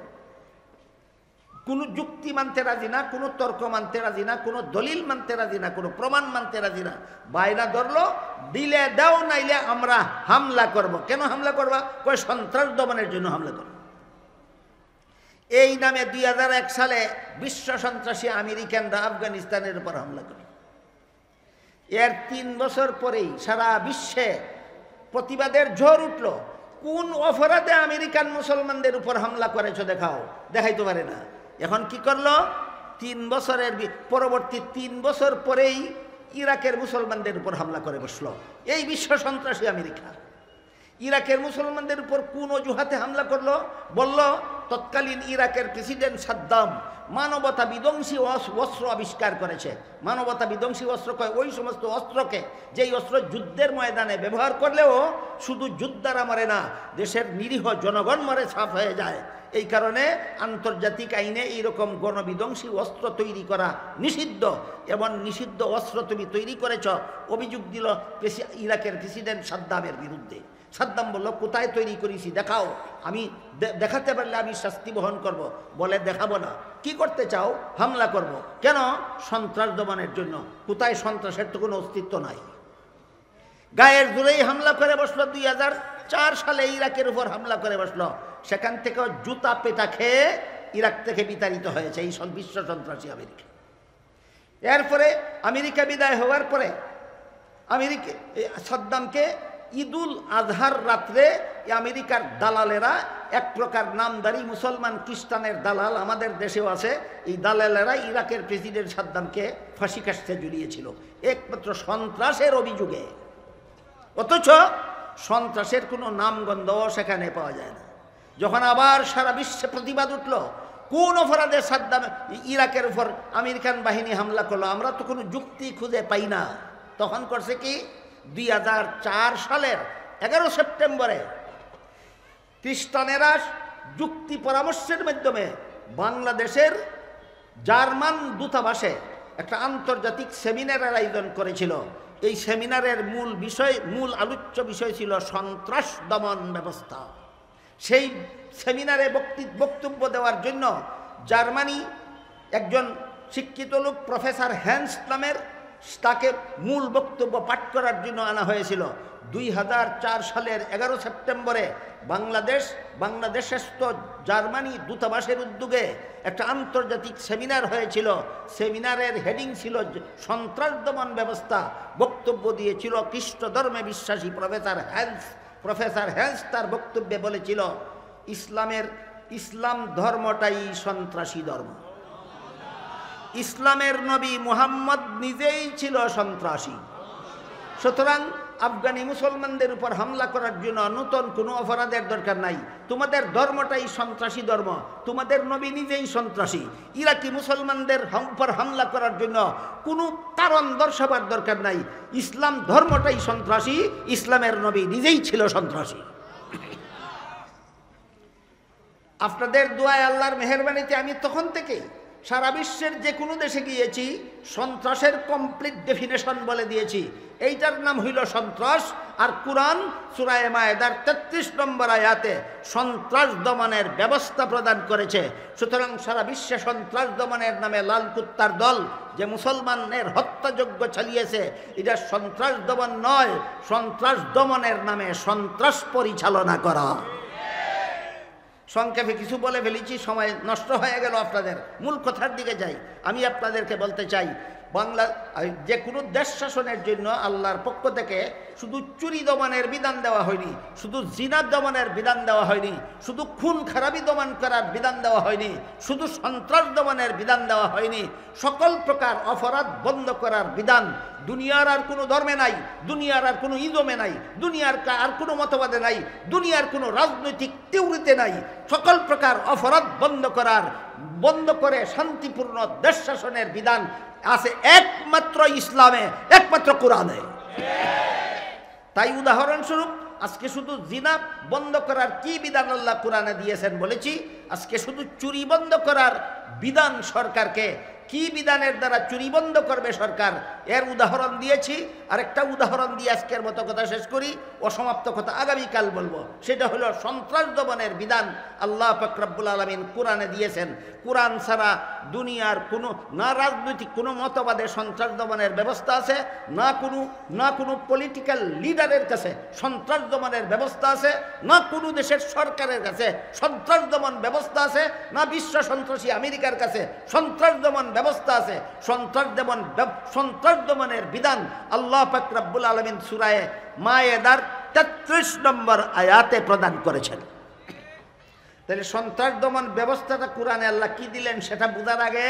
কোনো যুক্তি মানতে রাজি না, কোনো তর্ক মানতে রাজি না, কোনো দলিল মানতে রাজি না, কোনো প্রমাণ মানতে রাজি না। বায়না ধরলো, দিলে দাও, নাইলে আমরা হামলা করব। কেন হামলা করবা? কয় সন্ত্রাস দমনের জন্য হামলা করব। এই নামে 2001 সালে বিশ্ব সন্ত্রাসী আমেরিকানরা আফগানিস্তানের উপর হামলা করে। এর 3 বছর পরেই সারা বিশ্বে প্রতিবাদের ঝড় উঠল। কোন অপরাধে আমেরিকান মুসলমানদের উপর হামলা করেছো দেখাও, দেখাইতে পারে না। এখন কি করলো? 3 বছরের পরবর্তী 3 বছর পরেই ইরাকের মুসলমানদের উপর হামলা করে বসলো এই বিশ্ব সন্ত্রাসী আমেরিকা। ইরাকের মুসলমানদের উপর কোন অজুহাতে হামলা করলো? বলল তৎকালীন ইরাকের প্রেসিডেন্ট সাদ্দাম মানবতা বিধ্বংসী অস্ত্র আবিষ্কার করেছে। মানবতা বিধ্বংসী অস্ত্র কয় ওই সমস্ত অস্ত্রকে যেই অস্ত্র যুদ্ধের ময়দানে ব্যবহার করলেও শুধু যোদ্ধারা মরে না, দেশের নিরীহ জনগণ মরে, ছাপ হয়ে যায়। এই কারণে আন্তর্জাতিক আইনে এইরকম গণবিধ্বংসী অস্ত্র তৈরি করা নিষিদ্ধ। এমন নিষিদ্ধ অস্ত্র তুমি তৈরি করেছ, অভিযোগ দিল ইরাকের প্রেসিডেন্ট সাদ্দামের বিরুদ্ধে। সাদ্দাম বলল কোথায় তৈরি করেছি দেখাও, আমি দেখাতে পারলে আমি শাস্তি বহন করব। বলে দেখাবো না। কি করতে চাও? হামলা করব। কেন? সন্ত্রাস দমনের জন্য। কোথায়? সন্ত্রাসের তো কোনো অস্তিত্ব নাই। গায়ের জোরেই হামলা করে বসলো। 2004 সালে ইরাকের উপর হামলা করে বসলো। সেখান থেকে জুতা পেটা খেয়ে ইরাক থেকে বিতাড়িত হয়েছে এই বিশ্ব সন্ত্রাসী আমেরিকা। এরপরে আমেরিকা বিদায় হওয়ার পরে আমেরিকা সাদ্দামকে ঈদুল আজহার রাত্রে আমেরিকার দালালেরা, এক প্রকার নামদারি মুসলমান খ্রিস্টানের দালাল, আমাদের দেশেও আছে, এই দালালেরা ইরাকের প্রেসিডেন্ট সাদ্দামকে ফাঁসি কাস্তে ঝুলিয়েছিল একমাত্র সন্ত্রাসের অভিযোগে। অথচ সন্ত্রাসের কোনো নামগন্ধও সেখানে পাওয়া যায় না। যখন আবার সারা বিশ্বে প্রতিবাদ উঠল, কোন অপরাধে সাদ্দাম ইরাকের উপর আমেরিকান বাহিনী হামলা করলো, আমরা তো কোনো যুক্তি খুঁজে পাই না। তখন করছে কি? 2004 সালের 11 সেপ্টেম্বরে খ্রিস্টানেরা যুক্তি পরামর্শের মাধ্যমে বাংলাদেশের জার্মান দূতাবাসে একটা আন্তর্জাতিক সেমিনারের আয়োজন করেছিল। এই সেমিনারের মূল আলোচ্য বিষয় ছিল সন্ত্রাস দমন ব্যবস্থা। সেই সেমিনারে বক্তব্য দেওয়ার জন্য জার্মানি একজন শিক্ষিত লোক প্রফেসর হ্যান্স নামের, তাকে মূল বক্তব্য পাঠ করার জন্য আনা হয়েছিল। 2004 সালের 11 সেপ্টেম্বরে বাংলাদেশস্থ জার্মানি দূতাবাসের উদ্যোগে একটা আন্তর্জাতিক সেমিনার হয়েছিল। সেমিনারের হেডিং ছিল সন্ত্রাস দমন ব্যবস্থা। বক্তব্য দিয়েছিল খ্রিস্ট ধর্মে বিশ্বাসী প্রফেসর হ্যান্স তার বক্তব্যে বলেছিল, ইসলাম ধর্মটাই সন্ত্রাসী ধর্ম। ইসলামের নবী মুহাম্মদ নিজেই ছিল সন্ত্রাসী। সুতরাং আফগানি মুসলমানদের উপর হামলা করার জন্য নতুন কোনো অপরাধের দরকার নাই। তোমাদের ধর্মটাই সন্ত্রাসী ধর্ম, তোমাদের নবী নিজেই সন্ত্রাসী। ইরাকি মুসলমানদের উপর হামলা করার জন্য কোনো কারণ দর্শাবার দরকার নাই। ইসলাম ধর্মটাই সন্ত্রাসী, ইসলামের নবী নিজেই ছিল সন্ত্রাসী। আপনাদের দোয়ায়, আল্লাহর মেহেরবানিতে আমি তখন থেকে সারা বিশ্বের যে কোনো দেশে গিয়েছি সন্ত্রাসের কমপ্লিট ডেফিনেশন বলে দিয়েছি। এইটার নাম হইল সন্ত্রাস। আর কুরআন সূরা মায়েদার 33 নম্বর আয়াতে সন্ত্রাস দমনের ব্যবস্থা প্রদান করেছে। সুতরাং সারা বিশ্বে সন্ত্রাস দমনের নামে লাল কুত্তার দল যে মুসলমানের হত্যাযজ্ঞ চালিয়েছে, এটা সন্ত্রাস দমন নয়, সন্ত্রাস দমনের নামে সন্ত্রাস পরিচালনা করা। সংক্ষেপে কিছু বলে ফেলেছি, সময় নষ্ট হয়ে গেল। আপনাদের মূল কথার দিকে যাই। আমি আপনাদেরকে বলতে চাই, যে কোনো দেশ শাসনের জন্য আল্লাহর পক্ষ থেকে শুধু চুরি দমনের বিধান দেওয়া হয়নি, শুধু জিনা দমনের বিধান দেওয়া হয়নি, শুধু খুন খারাপি দমন করার বিধান দেওয়া হয়নি, শুধু সন্ত্রাস দমনের বিধান দেওয়া হয়নি। সকল প্রকার অপরাধ বন্ধ করার বিধান দুনিয়ার আর কোনো ধর্মে নাই, দুনিয়ার আর কোনো ইজমে নাই, দুনিয়ার আর কোনো মতবাদে নাই, দুনিয়ার কোনো রাজনৈতিক থিওরিতে নাই। সকল প্রকার অপরাধ বন্ধ করে শান্তিপূর্ণ দেশ শাসনের বিধান আছে একমাত্র ইসলামে, একমাত্র কোরআনে। তাই উদাহরণস্বরূপ আজকে শুধু জিনা বন্ধ করার কি বিধান আল্লাহ কোরআনে দিয়েছেন বলেছি। আজকে শুধু চুরি বন্ধ করার বিধান সরকারকে, কি বিধানের দ্বারা চুরি বন্ধ করবে সরকার, এর উদাহরণ দিয়েছি। আরেকটা উদাহরণ দিয়ে আজকের মতো কথা শেষ করি, অসমাপ্ত কথা আগামীকাল বলবো। সেটা হলো সন্ত্রাস দমনের বিধান আল্লাহ পাক রব্বুল আলামিন কোরআনে দিয়েছেন। কোরআন ছাড়া দুনিয়ার কোনো, না রাজনৈতিক কোনো মতবাদে সন্ত্রাস দমনের ব্যবস্থা আছে, না কোনো পলিটিক্যাল লিডারের কাছে সন্ত্রাস দমনের ব্যবস্থা আছে, না কোনো দেশের সরকারের কাছে সন্ত্রাস দমন ব্যবস্থা আছে, না বিশ্ব সন্ত্রাসী আমেরিকার কাছে সন্ত্রাস দমন ব্যবস্থা আছে। সন্ত্রাস দমনের বিধান আল্লাহ পাক রব্বুল আলামিন সূরা মায়েদার 33 নম্বর আয়াতে প্রদান করেছেন। তাহলে সন্ত্রাস দমন ব্যবস্থাটা কোরআনে আল্লাহ কি দিলেন সেটা বোঝার আগে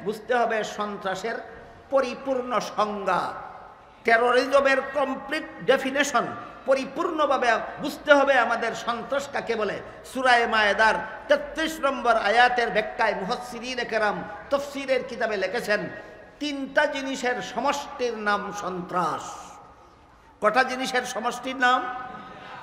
বুঝতে হবে সন্ত্রাসের পরিপূর্ণ সংজ্ঞা, টেরোরিজমের কমপ্লিট ডেফিনেশন পরিপূর্ণভাবে বুঝতে হবে আমাদের। সন্ত্রাস কাকে বলে? সূরা মায়েদার 33 নম্বর আয়াতের ব্যাখ্যায় মুফাসসিরিনে কেরাম তাফসীরের কিতাবে লিখেছেন, 3টা জিনিসের সমষ্টির নাম সন্ত্রাস। কটা জিনিসের সমষ্টির নাম?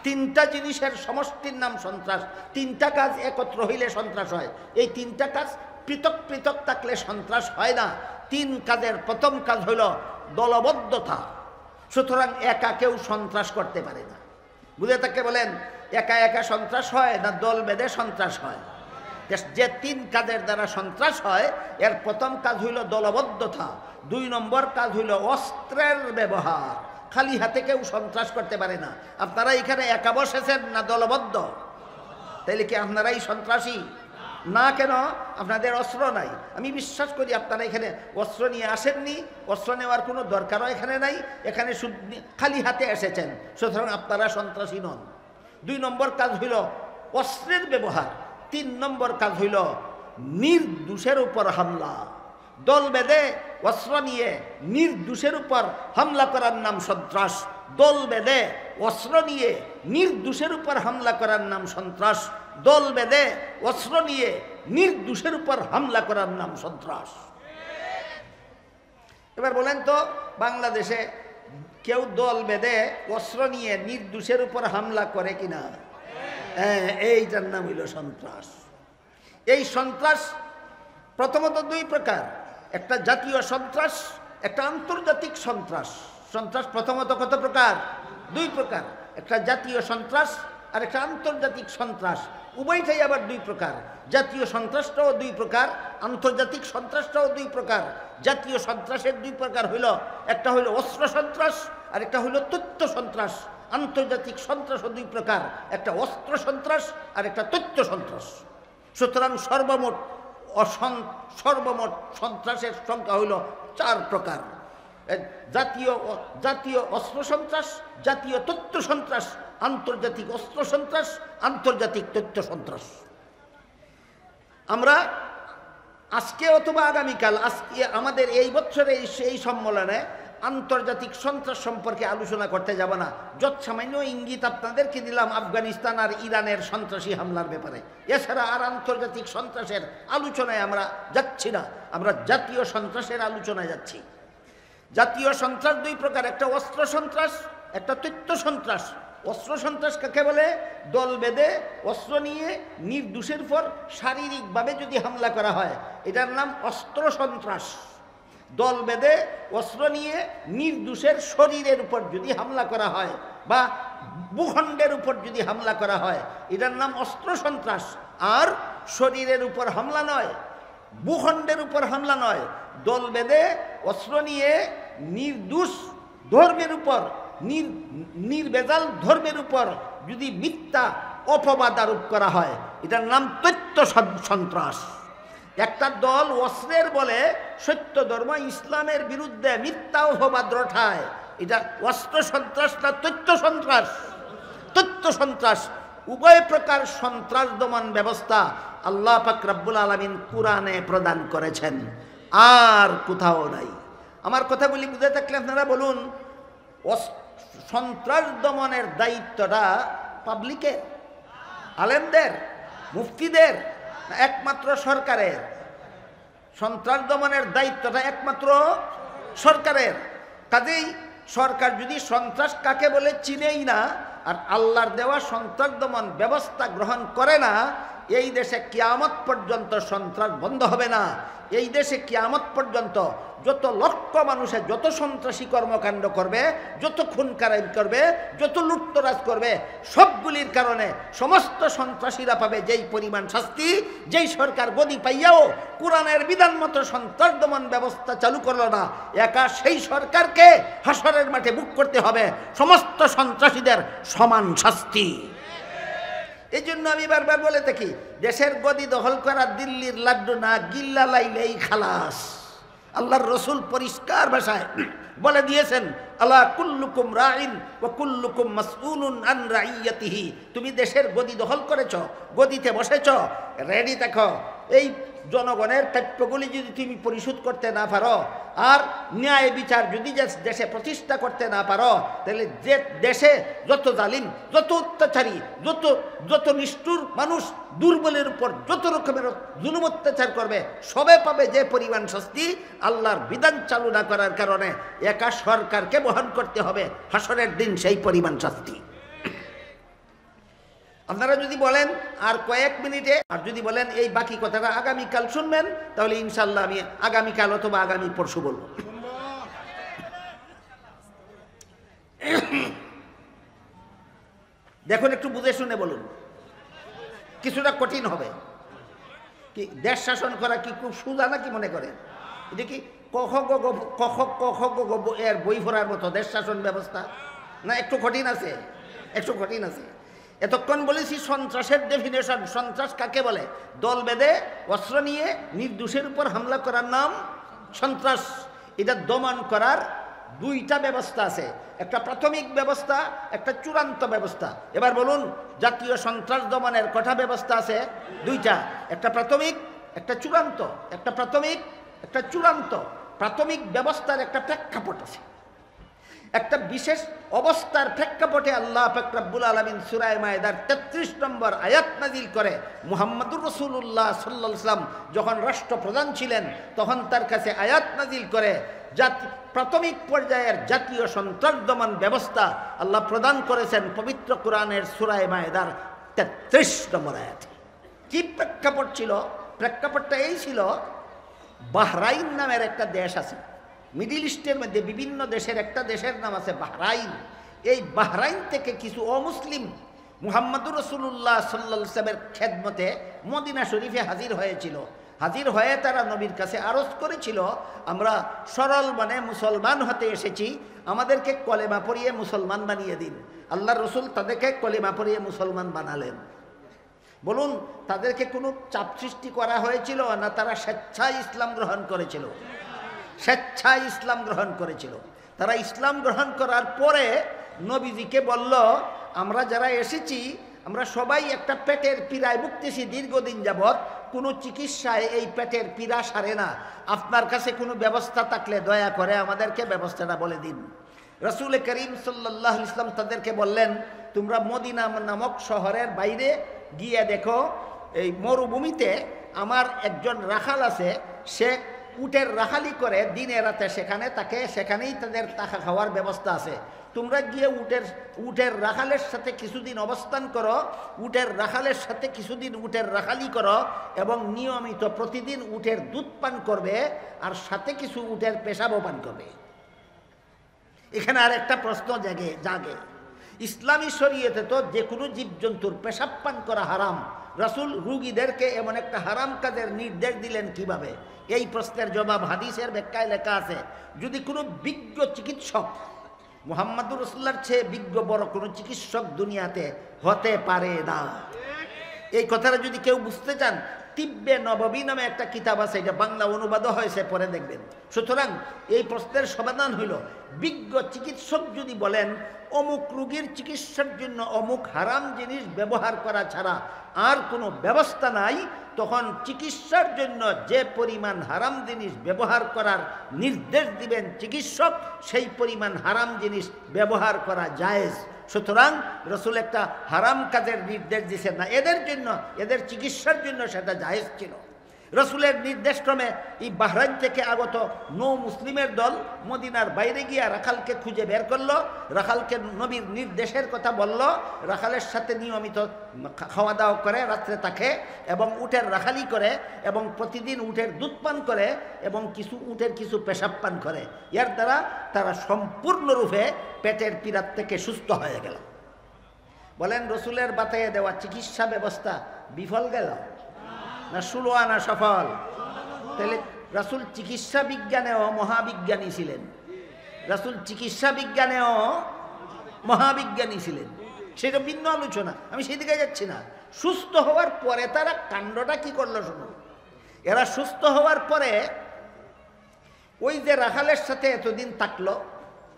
3টা জিনিসের সমষ্টির নাম সন্ত্রাস। 3টা কাজ একত্র হইলে সন্ত্রাস হয়। এই 3টা কাজ পৃথক পৃথক থাকলে সন্ত্রাস হয় না। 3 কাজের প্রথম কাজ হইল দলবদ্ধতা। সুতরাং একা কেউ সন্ত্রাস করতে পারে না। বুঝে তাকে বলেন একা একা সন্ত্রাস হয় না দল বেঁধে সন্ত্রাস হয়? যে 3 কাজের দ্বারা সন্ত্রাস হয় এর প্রথম কাজ হইল দলবদ্ধতা, 2 নম্বর কাজ হইল অস্ত্রের ব্যবহার। খালি হাতে কেউ সন্ত্রাস করতে পারে না। আপনারা এখানে একা বসেছেন না দলবদ্ধ? তাইলে কি আপনারাই সন্ত্রাসী? না। কেন? আপনাদের অস্ত্র নাই। আমি বিশ্বাস করি আপনারা এখানে অস্ত্র নিয়ে আসেননি, অস্ত্র নেওয়ার কোনো দরকারও এখানে নাই, এখানে খালি হাতে এসেছেন, সুতরাং আপনারা সন্ত্রাসী নন। 2 নম্বর কাজ হইল অস্ত্রের ব্যবহার। 3 নম্বর কাজ হইল নির্দোষের উপর হামলা। দল বেঁধে অস্ত্র নিয়ে নির্দোষের উপর হামলা করার নাম সন্ত্রাস। দল বেঁধে অস্ত্র নিয়ে নির্দোষের উপর হামলা করার নাম সন্ত্রাস। দল বেঁধে অস্ত্র নিয়ে নির্দোষের উপর হামলা করার নাম সন্ত্রাস। এবার বলেন তো বাংলাদেশে কেউ দল বেঁধে অস্ত্র নিয়ে নির্দোষের উপর হামলা করে কিনা? হ্যাঁ, এইটার নাম হইল সন্ত্রাস। এই সন্ত্রাস প্রথমত 2 প্রকার, একটা জাতীয় সন্ত্রাস, একটা আন্তর্জাতিক সন্ত্রাস। সন্ত্রাস প্রথমত কত প্রকার? 2 প্রকার, একটা জাতীয় সন্ত্রাস আর একটা আন্তর্জাতিক সন্ত্রাস। উভয়টাই আবার 2 প্রকার। জাতীয় সন্ত্রাসটাও 2 প্রকার, আন্তর্জাতিক সন্ত্রাসটাও 2 প্রকার। জাতীয় সন্ত্রাসের 2 প্রকার হইল, একটা হইল অস্ত্র সন্ত্রাস আর একটা হইল তথ্য সন্ত্রাস। আন্তর্জাতিক সন্ত্রাসও 2 প্রকার, একটা অস্ত্র সন্ত্রাস আর একটা তথ্য সন্ত্রাস। সুতরাং সর্বমোট সন্ত্রাসের সংখ্যা হইল 4 প্রকার। জাতীয় অস্ত্র সন্ত্রাস, জাতীয় তথ্য সন্ত্রাস, আন্তর্জাতিক অস্ত্র সন্ত্রাস, আন্তর্জাতিক তথ্য সন্ত্রাস। আমরা আজকে অথবা আগামীকাল, আজকে আমাদের এই বছরে এই সম্মেলনে আন্তর্জাতিক সন্ত্রাস সম্পর্কে আলোচনা করতে যাব না। যৎসামান্য ইঙ্গিত আপনাদেরকে দিলাম আফগানিস্তান আর ইরানের সন্ত্রাসী হামলার ব্যাপারে। এছাড়া আর আন্তর্জাতিক সন্ত্রাসের আলোচনায় আমরা যাচ্ছি না, আমরা জাতীয় সন্ত্রাসের আলোচনায় যাচ্ছি। জাতীয় সন্ত্রাস 2 প্রকার, একটা অস্ত্র সন্ত্রাস, একটা তথ্য সন্ত্রাস। অস্ত্র সন্ত্রাস কাকে বলে? দল বেঁধে অস্ত্র নিয়ে নির্দোষের উপর শারীরিকভাবে যদি হামলা করা হয় এটার নাম অস্ত্র সন্ত্রাস। দল বেঁধে অস্ত্র নিয়ে নির্দোষের শরীরের উপর যদি হামলা করা হয় বা ভূখণ্ডের উপর যদি হামলা করা হয় এটার নাম অস্ত্র সন্ত্রাস। আর শরীরের উপর হামলা নয়, ভূখণ্ডের উপর হামলা নয়, দল বেঁধে অস্ত্র নিয়ে নির্দোষ ধর্মের উপর, নির্ভেজাল ধর্মের উপর যদি মিথ্যা অপবাদ আরোপ করা হয় এটার নাম তথ্য সন্ত্রাস। একটা দল অস্ত্রের বলে সত্য ধর্ম ইসলামের বিরুদ্ধে মিথ্যা অপবাদ রটায়, এটা অস্ত্র সন্ত্রাস না তথ্য সন্ত্রাস? তথ্য সন্ত্রাস। উভয় প্রকার সন্ত্রাস দমন ব্যবস্থা আল্লাহ পাক রব্বুল আলামিন কোরআনে প্রদান করেছেন, আর কোথাও নাই। আমার কথাগুলি বুঝে থাকলে আপনারা বলুন, সন্ত্রাস দমনের দায়িত্বটা পাবলিকের, আলেমদের, মুফতিদের, একমাত্র সরকারের? সন্ত্রাস দমনের দায়িত্বটা একমাত্র সরকারের। কাজেই সরকার যদি সন্ত্রাস কাকে বলে চিনেই না, আর আল্লাহর দেওয়া সন্ত্রাস দমন ব্যবস্থা গ্রহণ করে না, এই দেশে কিয়ামত পর্যন্ত সন্ত্রাস বন্ধ হবে না। এই দেশে কিয়ামত পর্যন্ত যত লক্ষ মানুষে যত সন্ত্রাসী কর্মকাণ্ড করবে, যত খুন খারাপ করবে, যত লুটতরাজ করবে, সবগুলির কারণে সমস্ত সন্ত্রাসীরা পাবে যেই পরিমাণ শাস্তি। যেই সরকার গদি পাইয়াও কোরআনের বিধান মতো সন্ত্রাস দমন ব্যবস্থা চালু করলো না, একা সেই সরকারকে হাসরের মাঠে বুক করতে হবে সমস্ত সন্ত্রাসীদের সমান শাস্তি। এই জন্য আমি বারবার বলে থাকি, দেশের গদি দখল করা দিল্লির লাড্ডু না, গিল্লা লাইলেই খালাস। আল্লাহর রসুল পরিষ্কার ভাষায় বলে দিয়েছেন, আলা কুল্লুকুম রাইন ওয়া কুল্লুকুম মাসউলুন আন রাইয়াতিহি। তুমি দেশের গদি দখল করেছ, গদিতে বসেছ, রেডি দেখো। এই জনগণের প্রাপ্যগুলি যদি তুমি পরিশোধ করতে না পারো, আর ন্যায় বিচার যদি দেশে প্রতিষ্ঠা করতে না পারো, তাহলে যে দেশে যত জালিম, যত অত্যাচারী, যত নিষ্ঠুর মানুষ দুর্বলের উপর যত রকমের জুলুম অত্যাচার করবে, সবে পাবে যে পরিমাণ শাস্তি। আল্লাহর বিধান চালু না করার কারণে একা সরকারকে বহন করতে হবে হাসরের দিন সেই পরিমাণ শাস্তি। আপনারা যদি বলেন আর কয়েক মিনিটে, আর যদি বলেন এই বাকি কথাটা আগামীকাল শুনবেন, তাহলে ইনশাল্লাহ আমি আগামীকাল অথবা আগামী পরশু বলবো। দেখুন, একটু বুঝে শুনে বলুন, কিছুটা কঠিন হবে। কি দেশ শাসন করা কি খুব সোজা নাকি মনে করেন? এটা কি এর বই পড়ার মতো দেশ শাসন ব্যবস্থা? না, একটু কঠিন আছে, একটু কঠিন আছে। এতক্ষণ বলেছি সন্ত্রাসের ডেফিনেশন। সন্ত্রাস কাকে বলে? দল বেঁধে অস্ত্র নিয়ে নির্দোষের উপর হামলা করার নাম সন্ত্রাস। এটা দমন করার দুইটা ব্যবস্থা আছে, একটা প্রাথমিক ব্যবস্থা, একটা চূড়ান্ত ব্যবস্থা। এবার বলুন, জাতীয় সন্ত্রাস দমনের কটা ব্যবস্থা আছে? দুইটা, একটা প্রাথমিক, একটা চূড়ান্ত। একটা প্রাথমিক, একটা চূড়ান্ত। প্রাথমিক ব্যবস্থার একটা প্রেক্ষাপট আছে, একটা বিশেষ অবস্থার প্রেক্ষাপটে আল্লাহ পাক রব্বুল আলামিন সূরা মায়েদার 33 নম্বর আয়াত নাযিল করে। মুহাম্মদুর রাসূলুল্লাহ সাল্লাল্লাহু আলাইহি ওয়াসাল্লাম যখন রাষ্ট্রপ্রধান ছিলেন, তখন তার কাছে আয়াত নাযিল করে প্রাথমিক পর্যায়ের জাতীয় সন্ত্রাস দমন ব্যবস্থা আল্লাহ প্রদান করেছেন পবিত্র কোরআনের সূরা মায়েদার 33 নম্বর আয়াতে। কি প্রেক্ষাপট ছিল? প্রেক্ষাপটটা এই ছিল, বাহরাইন নামের একটা দেশ আছে, মিডিল ইস্টের মধ্যে বিভিন্ন দেশের একটা দেশের নাম আছে বাহরাইন। এই বাহরাইন থেকে কিছু অমুসলিম মুহাম্মদুর রাসূলুল্লাহ সাল্লাল্লাহু আলাইহি ওয়াসাল্লামের খেদমতে মদিনা শরীফে হাজির হয়েছিল। হাজির হয়ে তারা নবীর কাছে আরজ করেছিল, আমরা সরল মনে মুসলমান হতে এসেছি, আমাদেরকে কলেমা পড়িয়ে মুসলমান বানিয়ে দিন। আল্লাহর রসুল তাদেরকে কলেমা পড়িয়ে মুসলমান বানালেন। বলুন, তাদেরকে কোনো চাপ সৃষ্টি করা হয়েছিল না তারা স্বেচ্ছায় ইসলাম গ্রহণ করেছিল? স্বেচ্ছায় ইসলাম গ্রহণ করেছিল। তারা ইসলাম গ্রহণ করার পরে নবীজিকে বলল, আমরা যারা এসেছি আমরা সবাই একটা পেটের পীড়ায় ভুগতেছি দীর্ঘদিন যাবৎ, কোনো চিকিৎসায় এই পেটের পীড়া সারে না। আপনার কাছে কোনো ব্যবস্থা থাকলে দয়া করে আমাদেরকে ব্যবস্থাটা বলে দিন। রাসূল করিম সাল্লাল্লাহু আলাইহি ওয়াসাল্লাম তাদেরকে বললেন, তোমরা মদিনা নামক শহরের বাইরে গিয়ে দেখো, এই মরুভূমিতে আমার একজন রাখাল আছে, সে উটের রাখালি করে দিনে রাতে সেখানে থাকে, সেখানেই তাদের থাকা খাওয়ার ব্যবস্থা আছে। তোমরা গিয়ে উটের রাখালের সাথে কিছুদিন অবস্থান করো, উটের রাখালের সাথে কিছুদিন উটের রাখালি করো, এবং নিয়মিত প্রতিদিন উটের দুধ পান করবে, আর সাথে কিছু উটের পেশাবও পান করবে। এখানে আর একটা প্রশ্ন জাগে, ইসলামী শরীয়তে তো যে কোনো জীবজন্তুর পেশাব পান করা হারাম, রাসূল রুগীদেরকে এমন একটা হারাম কাজের নির্দেশ দিলেন কিভাবে? এই প্রশ্নের জবাব হাদিসের ব্যাখ্যায় লেখা আছে। যদি কোনো বিজ্ঞ চিকিৎসক, মুহাম্মদুর রাসূলুল্লাহর চেয়ে বিজ্ঞ বড় কোনো চিকিৎসক দুনিয়াতে হতে পারে না। এই কথাটা যদি কেউ বুঝতে চান, তিব্বে নববী নামে একটা কিতাব আছে, এটা বাংলা অনুবাদও হয়েছে, পরে দেখবেন। সুতরাং এই প্রশ্নের সমাধান হইল, বিজ্ঞ চিকিৎসক যদি বলেন অমুক রোগীর চিকিৎসার জন্য অমুক হারাম জিনিস ব্যবহার করা ছাড়া আর কোনো ব্যবস্থা নাই, তখন চিকিৎসার জন্য যে পরিমাণ হারাম জিনিস ব্যবহার করার নির্দেশ দিবেন চিকিৎসক, সেই পরিমাণ হারাম জিনিস ব্যবহার করা জায়েজ। সুতরাং রাসূল একটা হারাম কাজের নির্দেশ দিচ্ছেন না এদের জন্য, এদের চিকিৎসার জন্য সেটা জায়েজ ছিল। রসুলের নির্দেশক্রমে এই বাহরাইন থেকে আগত নৌ মুসলিমের দল মদিনার বাইরে গিয়া রাখালকে খুঁজে বের করলো, রাখালকে নবীর নির্দেশের কথা বলল, রাখালের সাথে নিয়মিত খাওয়া দাওয়া করে, রাত্রে থাকে এবং উটের রাখালি করে এবং প্রতিদিন উটের দুধ পান করে এবং উটের কিছু পেশাব পান করে। এর দ্বারা তারা সম্পূর্ণরূপে পেটের পীড়ার থেকে সুস্থ হয়ে গেল। বলেন, রসুলের বাতায়ে দেওয়া চিকিৎসা ব্যবস্থা বিফল গেল না 16 আনা সফল? তাহলে রাসূল চিকিৎসা বিজ্ঞানেও মহাবিজ্ঞানী ছিলেন, রাসূল চিকিৎসা বিজ্ঞানেও মহাবিজ্ঞানী ছিলেন, সেটা ভিন্ন আলোচনা, আমি সেদিকে যাচ্ছি না। সুস্থ হওয়ার পরে তারা কাণ্ডটা কি করলো শুনুন। এরা সুস্থ হওয়ার পরে ওই যে রাখালের সাথে এতদিন থাকলো,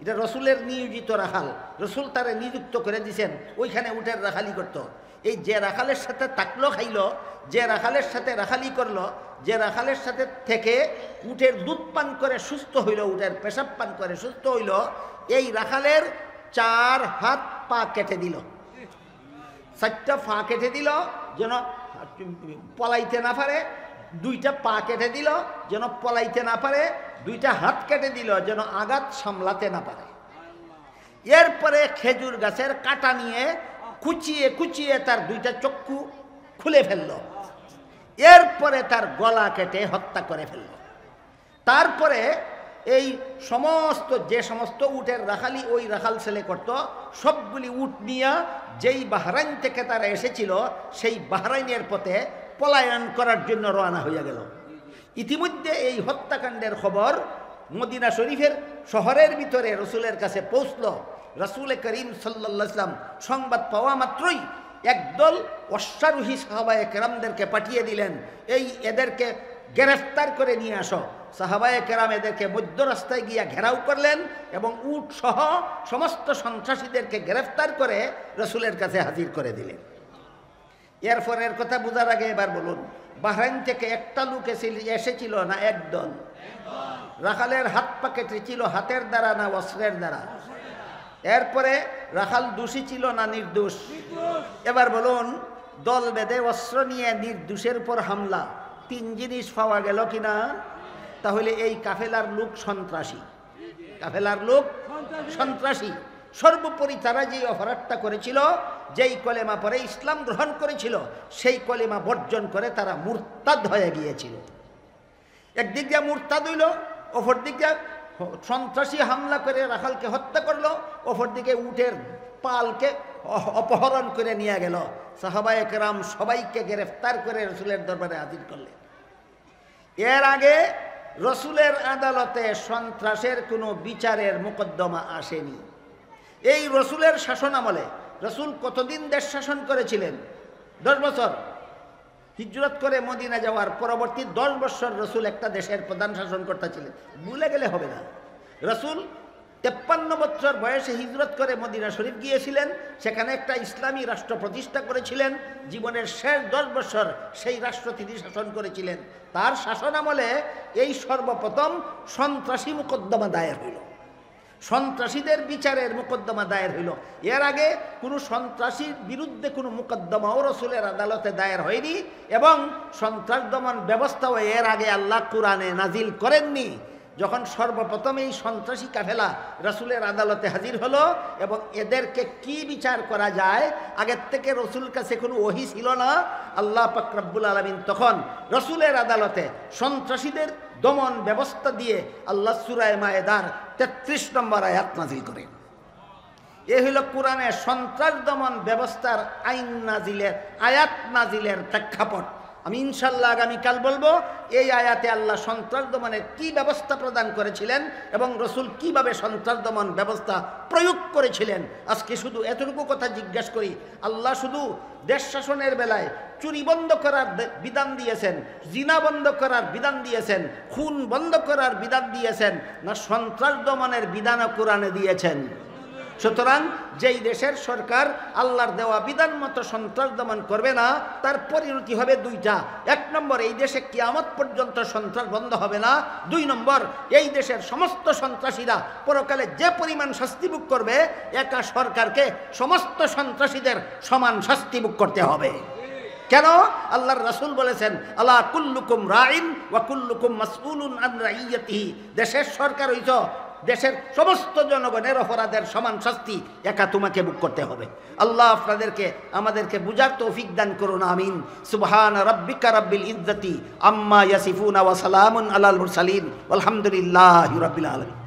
এটা রসুলের নিয়োজিত রাখাল, রসুল তারে নিযুক্ত করে দিয়েছেন, ওইখানে উটের রাখালি করতো। এই যে রাখালের সাথে থাকলো, খাইলো, যে রাখালের সাথে রাখালি করলো, যে রাখালের সাথে থেকে উটের দুধ পান করে সুস্থ হইল, উটের পেশাব পান করে সুস্থ হইল, এই রাখালের 4 হাত পা কেটে দিল, 4টা পা কেটে দিল যেন পলাইতে না পারে, 2টা পা কেটে দিল যেন পলাইতে না পারে, 2টা হাত কেটে দিল যেন আঘাত সামলাতে না পারে। এরপরে খেজুর গাছের কাটা নিয়ে কুচিয়ে কুচিয়ে তার 2টা চক্ষু খুলে ফেলল, এরপরে তার গলা কেটে হত্যা করে ফেলল। তারপরে এই যে সমস্ত উটের রাখালি ওই রাখাল ছেলে করত, সবগুলি উট নিয়ে যেই বাহরাইন থেকে তারা এসেছিল সেই বাহরাইনের পথে পলায়ন করার জন্য রওনা হইয়া গেল। ইতিমধ্যে এই হত্যাকাণ্ডের খবর মদিনা শরীফের শহরের ভিতরে রসুলের কাছে পৌঁছল। রাসূল করিম সাল্লাল্লাহু আলাইহি ওয়াসাল্লাম সংবাদ পাওয়া মাত্রই একদল অশ্বারোহী সাহাবায়ে কেরামদেরকে পাঠিয়ে দিলেন, এদেরকে গ্রেফতার করে নিয়ে আসো। সাহাবায়ে কেরাম এদেরকে মধ্য রাস্তায় গিয়া ঘেরাও করলেন এবং উট সহ সমস্ত সন্ত্রাসীদেরকে গ্রেফতার করে রসুলের কাছে হাজির করে দিলেন। এরপর এর কথা বোঝার আগে এবার বলুন, বাহরাইন থেকে একটা লোক এসেছিল না একদল? রাখালের হাত পা কেটেছিল হাতের দ্বারা না অস্ত্রের দ্বারা? এরপরে রাখাল দোষী ছিল না নির্দোষ? এবার বলুন, দল বেঁধে অস্ত্র নিয়ে নির্দোষের উপর হামলা, 3 জিনিস পাওয়া গেল কিনা? তাহলে এই কাফেলার লোক সন্ত্রাসী, কাফেলার লোক সন্ত্রাসী। সর্বোপরি তারা যেই অপরাধটা করেছিল, যেই কলেমা পরে ইসলাম গ্রহণ করেছিল, সেই কলেমা বর্জন করে তারা মুরতাদ হয়ে গিয়েছিল। একদিক দিয়ে মুরতাদ হইল, অপর দিক দিয়ে সন্ত্রাসী হামলা করে রাখালকে হত্যা করলো, অপরদিকে উটের পালকে অপহরণ করে নিয়ে গেল। সাহাবায়ে কেরাম সবাইকে গ্রেফতার করে রসুলের দরবারে হাজির করলেন। এর আগে রসুলের আদালতে সন্ত্রাসের কোনো বিচারের মোকদ্দমা আসেনি। এই রসুলের শাসন আমলে রসুল কতদিন দেশ শাসন করেছিলেন? 10 বছর। হিজরত করে মদিনা যাওয়ার পরবর্তী 10 বছর রসুল একটা দেশের প্রধান শাসনকর্তা ছিলেন, ভুলে গেলে হবে না। রসুল 53 বছর বয়সে হিজরত করে মদিনা শরীফ গিয়েছিলেন, সেখানে একটা ইসলামী রাষ্ট্র প্রতিষ্ঠা করেছিলেন। জীবনের শেষ 10 বছর সেই রাষ্ট্র তিনি শাসন করেছিলেন। তার শাসন আমলে এই সর্বপ্রথম সন্ত্রাসী মোকদ্দমা দায়ের হইল, সন্ত্রাসীদের বিচারের মোকদ্দমা দায়ের হইল। এর আগে কোনো সন্ত্রাসীর বিরুদ্ধে কোনো মোকদ্দমাও রসুলের আদালতে দায়ের হয়নি এবং সন্ত্রাস দমন ব্যবস্থাও এর আগে আল্লাহ কুরআনে নাজিল করেননি। যখন সর্বপ্রথম এই সন্ত্রাসী কাফেলা রসুলের আদালতে হাজির হলো এবং এদেরকে কি বিচার করা যায়, আগের থেকে রসুল কাছে কোনো ওহী ছিল না। আল্লাহ পাক রব্বুল আলামিন তখন রসুলের আদালতে সন্ত্রাসীদের দমন ব্যবস্থা দিয়ে আল্লাহ সূরা মায়েদার 33 নম্বর আয়াত নাজিল করেন। এ হইল কোরআনের সন্ত্রাস দমন ব্যবস্থার আইন নাজিলের, আয়াত নাজিলের প্রেক্ষাপট। আমি ইনশাল্লাহ আগামীকাল বলবো এই আয়াতে আল্লাহ সন্ত্রাস দমনের কি ব্যবস্থা প্রদান করেছিলেন এবং রসুল কিভাবে সন্ত্রাস দমন ব্যবস্থা প্রয়োগ করেছিলেন। আজকে শুধু এতটুকু কথা জিজ্ঞাসা করি, আল্লাহ শুধু দেশ শাসনের বেলায় চুরি বন্ধ করার বিধান দিয়েছেন, জিনা বন্ধ করার বিধান দিয়েছেন, খুন বন্ধ করার বিধান দিয়েছেন, না সন্ত্রাস দমনের বিধানও কোরআনে দিয়েছেন? সুতরাং যেই দেশের সরকার আল্লাহর দেওয়া বিধান মতো সন্ত্রাস দমন করবে না, তার পরিণতি হবে 2টা। 1 নম্বর, এই দেশে কিয়ামত পর্যন্ত সন্ত্রাস বন্ধ হবে না। 2 নম্বর, এই দেশের সমস্ত সন্ত্রাসীরা পরকালে যে পরিমাণ শাস্তি ভোগ করবে, একা সরকারকে সমস্ত সন্ত্রাসীদের সমান শাস্তি ভোগ করতে হবে। কেন? আল্লাহর রাসূল বলেছেন, আলা কুল্লুকুম রাইন ওয়া কুল্লুকুম মাসউলুন আন রাইয়াতিহি। দেশের সরকার হইছ, দেশের সমস্ত জনগণের অপরাধের সমান শাস্তি একা তোমাকে ভোগ করতে হবে। আল্লাহ আপনাদেরকে আমাদেরকে বুঝার তৌফিক দান করুন, আমিন। সুবহান রাব্বিকা রাব্বিল ইজ্জাতি আম্মা ইয়াসিফুন ওয়া সালামুন আলাল মুরসালিন আলহামদুলিল্লাহি রাব্বিল আলামিন।